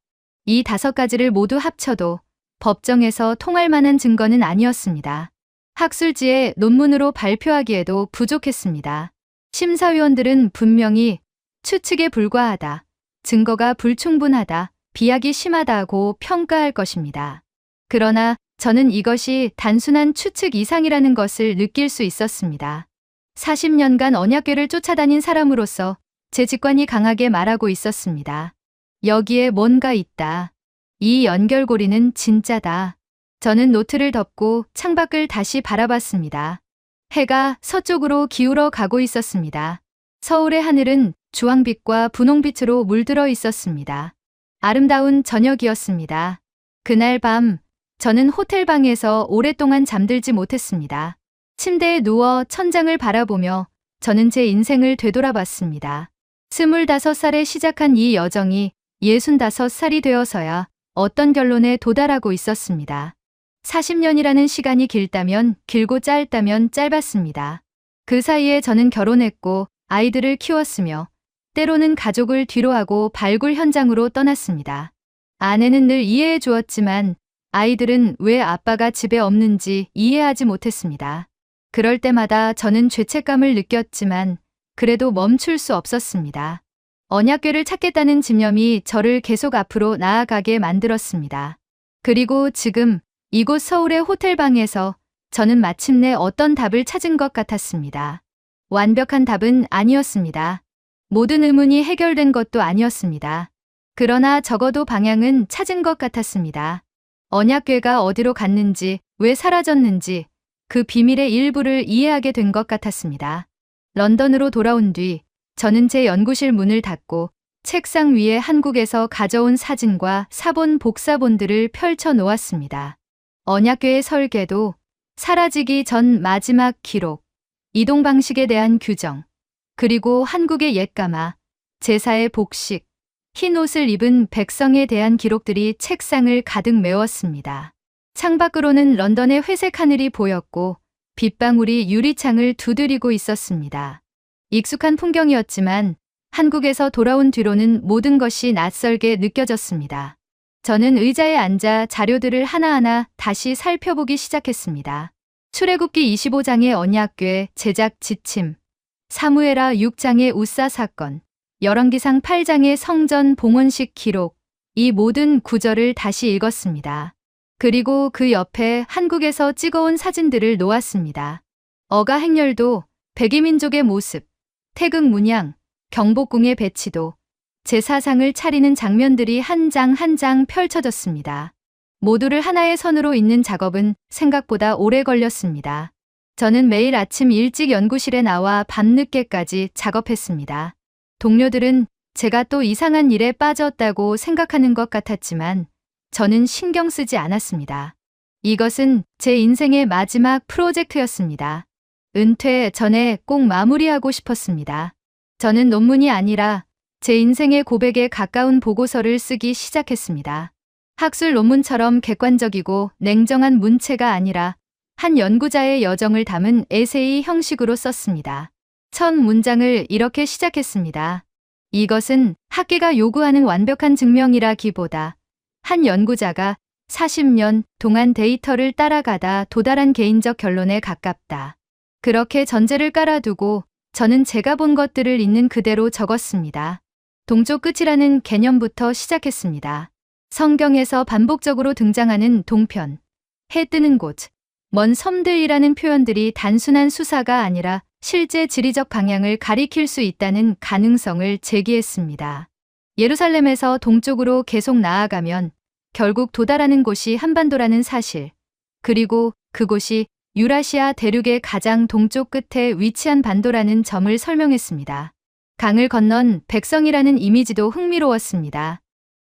이 5가지를 모두 합쳐도 법정에서 통할 만한 증거는 아니었습니다. 학술지에 논문으로 발표하기에도 부족했습니다. 심사위원들은 분명히 추측에 불과하다, 증거가 불충분하다, 비약이 심하다고 평가할 것입니다. 그러나 저는 이것이 단순한 추측 이상이라는 것을 느낄 수 있었습니다. 40년간 언약궤를 쫓아다닌 사람으로서 제 직관이 강하게 말하고 있었습니다. 여기에 뭔가 있다. 이 연결고리는 진짜다. 저는 노트를 덮고 창밖을 다시 바라봤습니다. 해가 서쪽으로 기울어 가고 있었습니다. 서울의 하늘은 주황빛과 분홍빛으로 물들어 있었습니다. 아름다운 저녁이었습니다. 그날 밤, 저는 호텔방에서 오랫동안 잠들지 못했습니다. 침대에 누워 천장을 바라보며 저는 제 인생을 되돌아봤습니다. 25살에 시작한 이 여정이 65살이 되어서야 어떤 결론에 도달하고 있었습니다. 40년이라는 시간이 길다면 길고 짧다면 짧았습니다. 그 사이에 저는 결혼했고 아이들을 키웠으며 때로는 가족을 뒤로하고 발굴 현장으로 떠났습니다. 아내는 늘 이해해 주었지만 아이들은 왜 아빠가 집에 없는지 이해하지 못했습니다. 그럴 때마다 저는 죄책감을 느꼈지만 그래도 멈출 수 없었습니다. 언약궤를 찾겠다는 집념이 저를 계속 앞으로 나아가게 만들었습니다. 그리고 지금 이곳 서울의 호텔방에서 저는 마침내 어떤 답을 찾은 것 같았습니다. 완벽한 답은 아니었습니다. 모든 의문이 해결된 것도 아니었습니다. 그러나 적어도 방향은 찾은 것 같았습니다. 언약궤가 어디로 갔는지, 왜 사라졌는지 그 비밀의 일부를 이해하게 된 것 같았습니다. 런던으로 돌아온 뒤 저는 제 연구실 문을 닫고 책상 위에 한국에서 가져온 사진과 사본 복사본들을 펼쳐 놓았습니다. 언약궤의 설계도, 사라지기 전 마지막 기록, 이동 방식에 대한 규정, 그리고 한국의 옛가마, 제사의 복식, 흰 옷을 입은 백성에 대한 기록들이 책상을 가득 메웠습니다. 창밖으로는 런던의 회색 하늘이 보였고 빗방울이 유리창을 두드리고 있었습니다. 익숙한 풍경이었지만 한국에서 돌아온 뒤로는 모든 것이 낯설게 느껴졌습니다. 저는 의자에 앉아 자료들을 하나하나 다시 살펴보기 시작했습니다. 출애굽기 25장의 언약궤 제작 지침, 사무엘하 6장의 우사 사건, 열왕기상 8장의 성전 봉헌식 기록, 이 모든 구절을 다시 읽었습니다. 그리고 그 옆에 한국에서 찍어온 사진들을 놓았습니다. 어가 행렬도, 백이민족의 모습, 태극 문양, 경복궁의 배치도, 제사상을 차리는 장면들이 한 장 한 장 펼쳐졌습니다. 모두를 하나의 선으로 잇는 작업은 생각보다 오래 걸렸습니다. 저는 매일 아침 일찍 연구실에 나와 밤늦게까지 작업했습니다. 동료들은 제가 또 이상한 일에 빠졌다고 생각하는 것 같았지만 저는 신경 쓰지 않았습니다. 이것은 제 인생의 마지막 프로젝트였습니다. 은퇴 전에 꼭 마무리하고 싶었습니다. 저는 논문이 아니라 제 인생의 고백에 가까운 보고서를 쓰기 시작했습니다. 학술 논문처럼 객관적이고 냉정한 문체가 아니라 한 연구자의 여정을 담은 에세이 형식으로 썼습니다. 첫 문장을 이렇게 시작했습니다. 이것은 학계가 요구하는 완벽한 증명이라기보다 한 연구자가 40년 동안 데이터를 따라가다 도달한 개인적 결론에 가깝다. 그렇게 전제를 깔아두고 저는 제가 본 것들을 있는 그대로 적었습니다. 동쪽 끝이라는 개념부터 시작했습니다. 성경에서 반복적으로 등장하는 동편, 해 뜨는 곳, 먼 섬들이라는 표현들이 단순한 수사가 아니라 실제 지리적 방향을 가리킬 수 있다는 가능성을 제기했습니다. 예루살렘에서 동쪽으로 계속 나아가면 결국 도달하는 곳이 한반도라는 사실, 그리고 그곳이 유라시아 대륙의 가장 동쪽 끝에 위치한 반도라는 점을 설명했습니다. 강을 건넌 백성이라는 이미지도 흥미로웠습니다.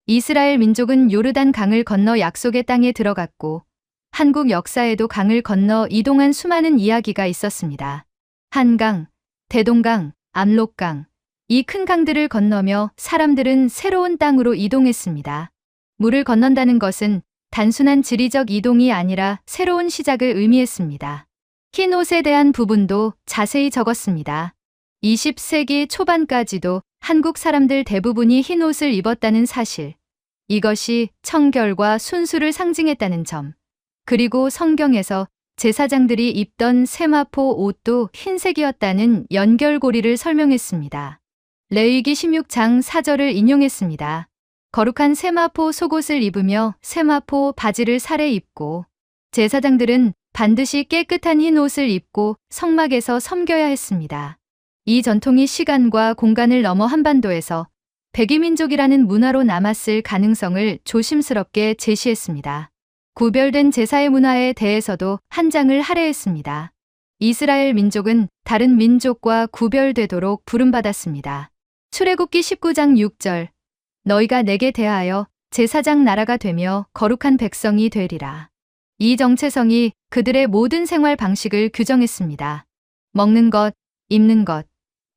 이스라엘 민족은 요르단 강을 건너 약속의 땅에 들어갔고 한국 역사에도 강을 건너 이동한 수많은 이야기가 있었습니다. 한강, 대동강, 압록강, 이 큰 강들을 건너며 사람들은 새로운 땅으로 이동했습니다. 물을 건넌다는 것은 단순한 지리적 이동이 아니라 새로운 시작을 의미했습니다. 흰 옷에 대한 부분도 자세히 적었습니다. 20세기 초반까지도 한국 사람들 대부분이 흰 옷을 입었다는 사실, 이것이 청결과 순수를 상징했다는 점, 그리고 성경에서 제사장들이 입던 세마포 옷도 흰색이었다는 연결고리를 설명했습니다. 레위기 16장 4절을 인용했습니다. 거룩한 세마포 속옷을 입으며 세마포 바지를 살에 입고 제사장들은 반드시 깨끗한 흰 옷을 입고 성막에서 섬겨야 했습니다. 이 전통이 시간과 공간을 넘어 한반도에서 백이민족이라는 문화로 남았을 가능성을 조심스럽게 제시했습니다. 구별된 제사의 문화에 대해서도 한 장을 할애했습니다. 이스라엘 민족은 다른 민족과 구별되도록 부름받았습니다. 출애굽기 19장 6절, 너희가 내게 대하여 제사장 나라가 되며 거룩한 백성이 되리라. 이 정체성이 그들의 모든 생활 방식을 규정했습니다. 먹는 것, 입는 것,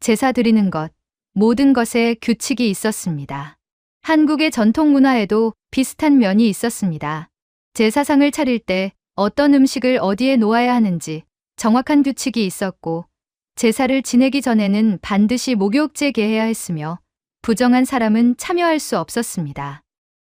제사 드리는 것, 모든 것에 규칙이 있었습니다. 한국의 전통 문화에도 비슷한 면이 있었습니다. 제사상을 차릴 때 어떤 음식을 어디에 놓아야 하는지 정확한 규칙이 있었고, 제사를 지내기 전에는 반드시 목욕제 개해야 했으며 부정한 사람은 참여할 수 없었습니다.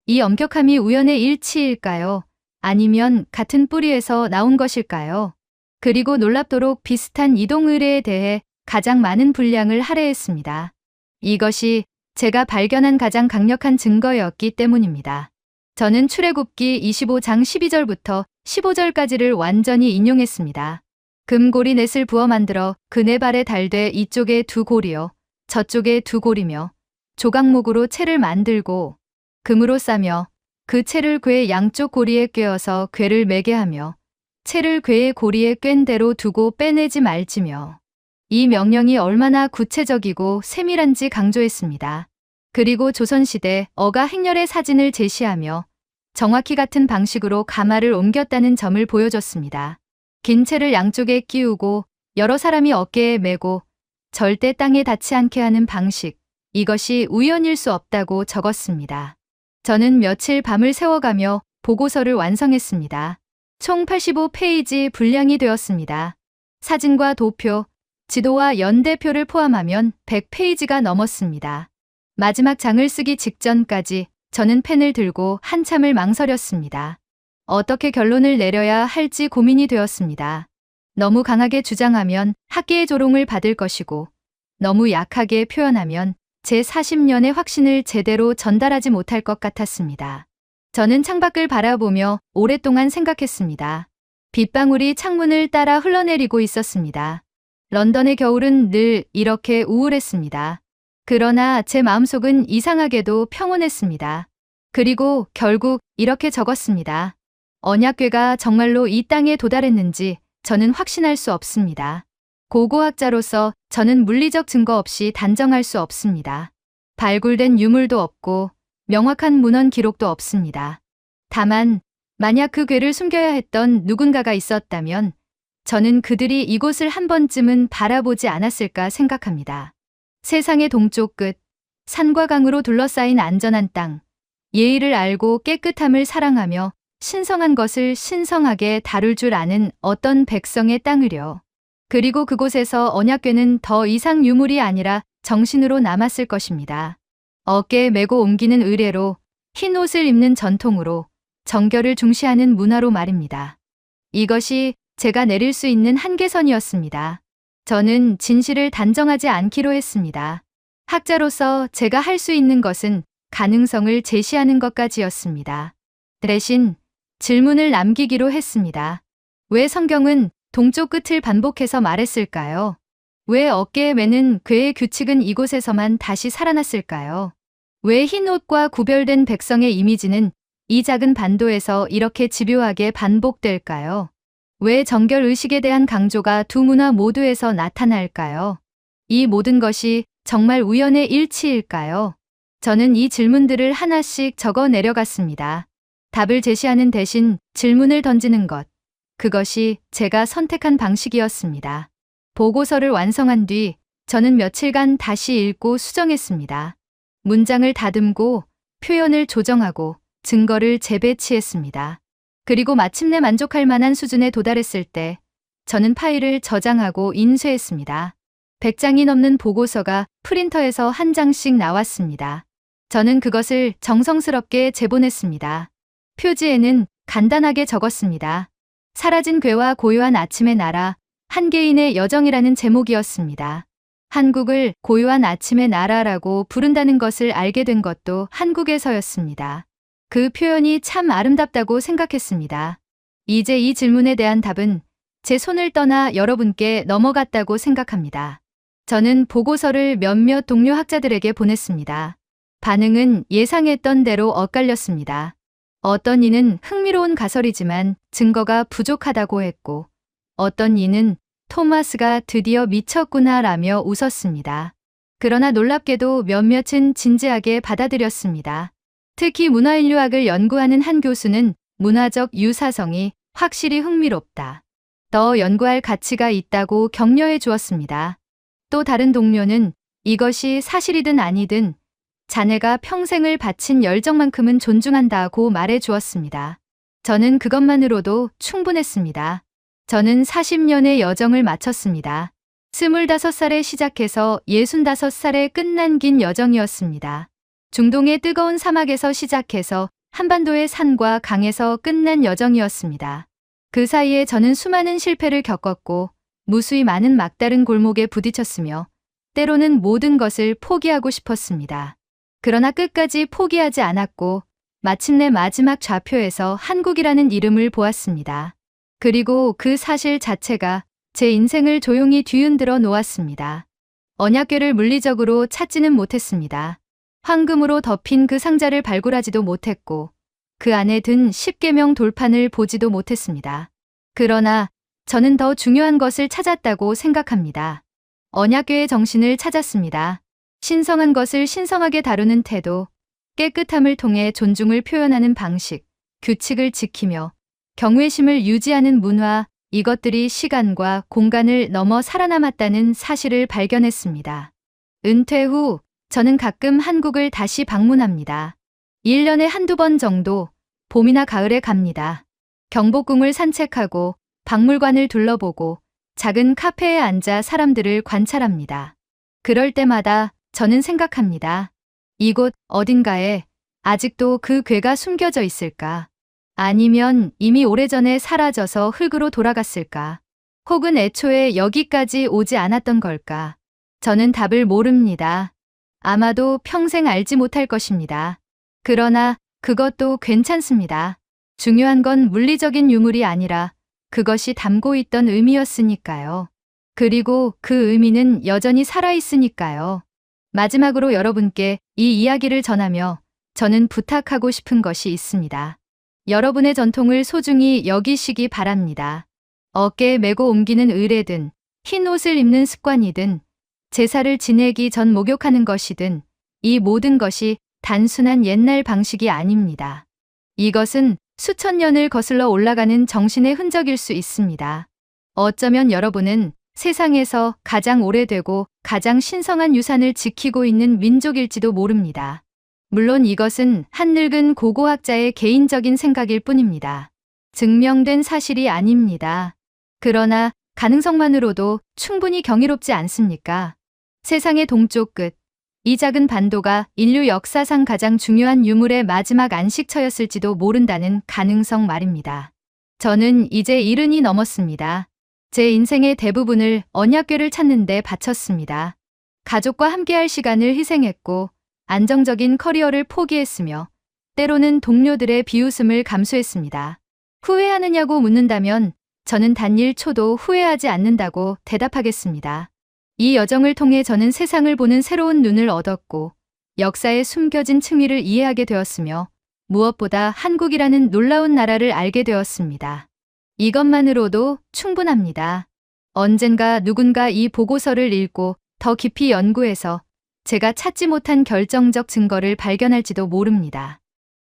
이 엄격함이 우연의 일치일까요? 아니면 같은 뿌리에서 나온 것일까요? 그리고 놀랍도록 비슷한 이동 의례에 대해 가장 많은 분량을 할애했습니다. 이것이 제가 발견한 가장 강력한 증거였기 때문입니다. 저는 출애굽기 25장 12절부터 15절까지를 완전히 인용했습니다. 금고리 넷을 부어 만들어 그 네 발에 달되 이쪽에 두 고리요, 저쪽에 두 고리며 조각목으로 채를 만들고 금으로 싸며 그 채를 궤 양쪽 고리에 꿰어서 궤를 매게 하며 채를 궤의 고리에 꿰인 대로 두고 빼내지 말지며. 이 명령이 얼마나 구체적이고 세밀한지 강조했습니다. 그리고 조선시대 어가 행렬의 사진을 제시하며 정확히 같은 방식으로 가마를 옮겼다는 점을 보여줬습니다. 긴 채를 양쪽에 끼우고 여러 사람이 어깨에 메고 절대 땅에 닿지 않게 하는 방식, 이것이 우연일 수 없다고 적었습니다. 저는 며칠 밤을 새워가며 보고서를 완성했습니다. 총 85페이지 분량이 되었습니다. 사진과 도표, 지도와 연대표를 포함하면 100페이지가 넘었습니다. 마지막 장을 쓰기 직전까지 저는 펜을 들고 한참을 망설였습니다. 어떻게 결론을 내려야 할지 고민이 되었습니다. 너무 강하게 주장하면 학계의 조롱을 받을 것이고, 너무 약하게 표현하면 제 40년의 확신을 제대로 전달하지 못할 것 같았습니다. 저는 창밖을 바라보며 오랫동안 생각했습니다. 빗방울이 창문을 따라 흘러내리고 있었습니다. 런던의 겨울은 늘 이렇게 우울했습니다. 그러나 제 마음속은 이상하게도 평온했습니다. 그리고 결국 이렇게 적었습니다. 언약궤가 정말로 이 땅에 도달했는지 저는 확신할 수 없습니다. 고고학자로서 저는 물리적 증거 없이 단정할 수 없습니다. 발굴된 유물도 없고 명확한 문헌 기록도 없습니다. 다만 만약 그 궤를 숨겨야 했던 누군가가 있었다면 저는 그들이 이곳을 한 번쯤은 바라보지 않았을까 생각합니다. 세상의 동쪽 끝, 산과 강으로 둘러싸인 안전한 땅, 예의를 알고 깨끗함을 사랑하며 신성한 것을 신성하게 다룰 줄 아는 어떤 백성의 땅을요. 그리고 그곳에서 언약궤는 더 이상 유물이 아니라 정신으로 남았을 것입니다. 어깨에 메고 옮기는 의례로, 흰 옷을 입는 전통으로, 정결을 중시하는 문화로 말입니다. 이것이 제가 내릴 수 있는 한계선이었습니다. 저는 진실을 단정하지 않기로 했습니다. 학자로서 제가 할 수 있는 것은 가능성을 제시하는 것까지였습니다. 대신 질문을 남기기로 했습니다. 왜 성경은 동쪽 끝을 반복해서 말했을까요? 왜 어깨에 매는 궤의 규칙은 이곳에서만 다시 살아났을까요? 왜 흰 옷과 구별된 백성의 이미지는 이 작은 반도에서 이렇게 집요하게 반복될까요? 왜 정결 의식에 대한 강조가 두 문화 모두에서 나타날까요? 이 모든 것이 정말 우연의 일치일까요? 저는 이 질문들을 하나씩 적어 내려갔습니다. 답을 제시하는 대신 질문을 던지는 것. 그것이 제가 선택한 방식이었습니다. 보고서를 완성한 뒤 저는 며칠간 다시 읽고 수정했습니다. 문장을 다듬고 표현을 조정하고 증거를 재배치했습니다. 그리고 마침내 만족할 만한 수준에 도달했을 때 저는 파일을 저장하고 인쇄했습니다. 100장이 넘는 보고서가 프린터에서 한 장씩 나왔습니다. 저는 그것을 정성스럽게 재본했습니다. 표지에는 간단하게 적었습니다. 사라진 궤와 고요한 아침의 나라, 한 개인의 여정이라는 제목이었습니다. 한국을 고요한 아침의 나라라고 부른다는 것을 알게 된 것도 한국에서였습니다. 그 표현이 참 아름답다고 생각했습니다. 이제 이 질문에 대한 답은 제 손을 떠나 여러분께 넘어갔다고 생각합니다. 저는 보고서를 몇몇 동료 학자들에게 보냈습니다. 반응은 예상했던 대로 엇갈렸습니다. 어떤 이는 흥미로운 가설이지만 증거가 부족하다고 했고, 어떤 이는 토마스가 드디어 미쳤구나라며 웃었습니다. 그러나 놀랍게도 몇몇은 진지하게 받아들였습니다. 특히 문화인류학을 연구하는 한 교수는 문화적 유사성이 확실히 흥미롭다. 더 연구할 가치가 있다고 격려해 주었습니다. 또 다른 동료는 이것이 사실이든 아니든 자네가 평생을 바친 열정만큼은 존중한다고 말해 주었습니다. 저는 그것만으로도 충분했습니다. 저는 40년의 여정을 마쳤습니다. 25살에 시작해서 65살에 끝난 긴 여정이었습니다. 중동의 뜨거운 사막에서 시작해서 한반도의 산과 강에서 끝난 여정이었습니다. 그 사이에 저는 수많은 실패를 겪었고 무수히 많은 막다른 골목에 부딪혔으며 때로는 모든 것을 포기하고 싶었습니다. 그러나 끝까지 포기하지 않았고 마침내 마지막 좌표에서 한국이라는 이름을 보았습니다. 그리고 그 사실 자체가 제 인생을 조용히 뒤흔들어 놓았습니다. 언약궤를 물리적으로 찾지는 못했습니다. 황금으로 덮인 그 상자를 발굴하지도 못했고 그 안에 든 10계명 돌판을 보지도 못했습니다. 그러나 저는 더 중요한 것을 찾았다고 생각합니다. 언약궤의 정신을 찾았습니다. 신성한 것을 신성하게 다루는 태도, 깨끗함을 통해 존중을 표현하는 방식, 규칙을 지키며 경외심을 유지하는 문화, 이것들이 시간과 공간을 넘어 살아남았다는 사실을 발견했습니다. 은퇴 후 저는 가끔 한국을 다시 방문합니다. 1년에 한두 번 정도 봄이나 가을에 갑니다. 경복궁을 산책하고 박물관을 둘러보고 작은 카페에 앉아 사람들을 관찰합니다. 그럴 때마다 저는 생각합니다. 이곳 어딘가에 아직도 그 궤가 숨겨져 있을까? 아니면 이미 오래전에 사라져서 흙으로 돌아갔을까? 혹은 애초에 여기까지 오지 않았던 걸까? 저는 답을 모릅니다. 아마도 평생 알지 못할 것입니다. 그러나 그것도 괜찮습니다. 중요한 건 물리적인 유물이 아니라 그것이 담고 있던 의미였으니까요. 그리고 그 의미는 여전히 살아있으니까요. 마지막으로 여러분께 이 이야기를 전하며 저는 부탁하고 싶은 것이 있습니다. 여러분의 전통을 소중히 여기시기 바랍니다. 어깨에 메고 옮기는 의례든, 흰 옷을 입는 습관이든, 제사를 지내기 전 목욕하는 것이든, 이 모든 것이 단순한 옛날 방식이 아닙니다. 이것은 수천 년을 거슬러 올라가는 정신의 흔적일 수 있습니다. 어쩌면 여러분은 세상에서 가장 오래되고 가장 신성한 유산을 지키고 있는 민족일지도 모릅니다. 물론 이것은 한 늙은 고고학자의 개인적인 생각일 뿐입니다. 증명된 사실이 아닙니다. 그러나 가능성만으로도 충분히 경이롭지 않습니까? 세상의 동쪽 끝, 이 작은 반도가 인류 역사상 가장 중요한 유물의 마지막 안식처였을지도 모른다는 가능성 말입니다. 저는 이제 70이 넘었습니다. 제 인생의 대부분을 언약궤를 찾는 데 바쳤습니다. 가족과 함께할 시간을 희생했고 안정적인 커리어를 포기했으며 때로는 동료들의 비웃음을 감수했습니다. 후회하느냐고 묻는다면 저는 단 1초도 후회하지 않는다고 대답하겠습니다. 이 여정을 통해 저는 세상을 보는 새로운 눈을 얻었고 역사의 숨겨진 층위를 이해하게 되었으며 무엇보다 한국이라는 놀라운 나라를 알게 되었습니다. 이것만으로도 충분합니다. 언젠가 누군가 이 보고서를 읽고 더 깊이 연구해서 제가 찾지 못한 결정적 증거를 발견할지도 모릅니다.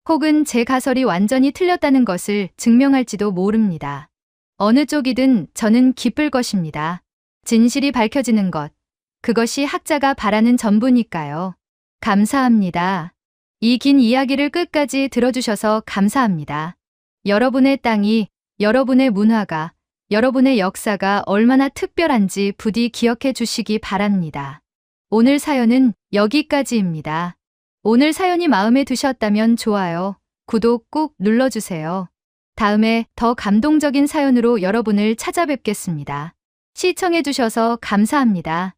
혹은 제 가설이 완전히 틀렸다는 것을 증명할지도 모릅니다. 어느 쪽이든 저는 기쁠 것입니다. 진실이 밝혀지는 것, 그것이 학자가 바라는 전부니까요. 감사합니다. 이 긴 이야기를 끝까지 들어주셔서 감사합니다. 여러분의 땅이, 여러분의 문화가, 여러분의 역사가 얼마나 특별한지 부디 기억해 주시기 바랍니다. 오늘 사연은 여기까지입니다. 오늘 사연이 마음에 드셨다면 좋아요, 구독 꾹 눌러주세요. 다음에 더 감동적인 사연으로 여러분을 찾아뵙겠습니다. 시청해주셔서 감사합니다.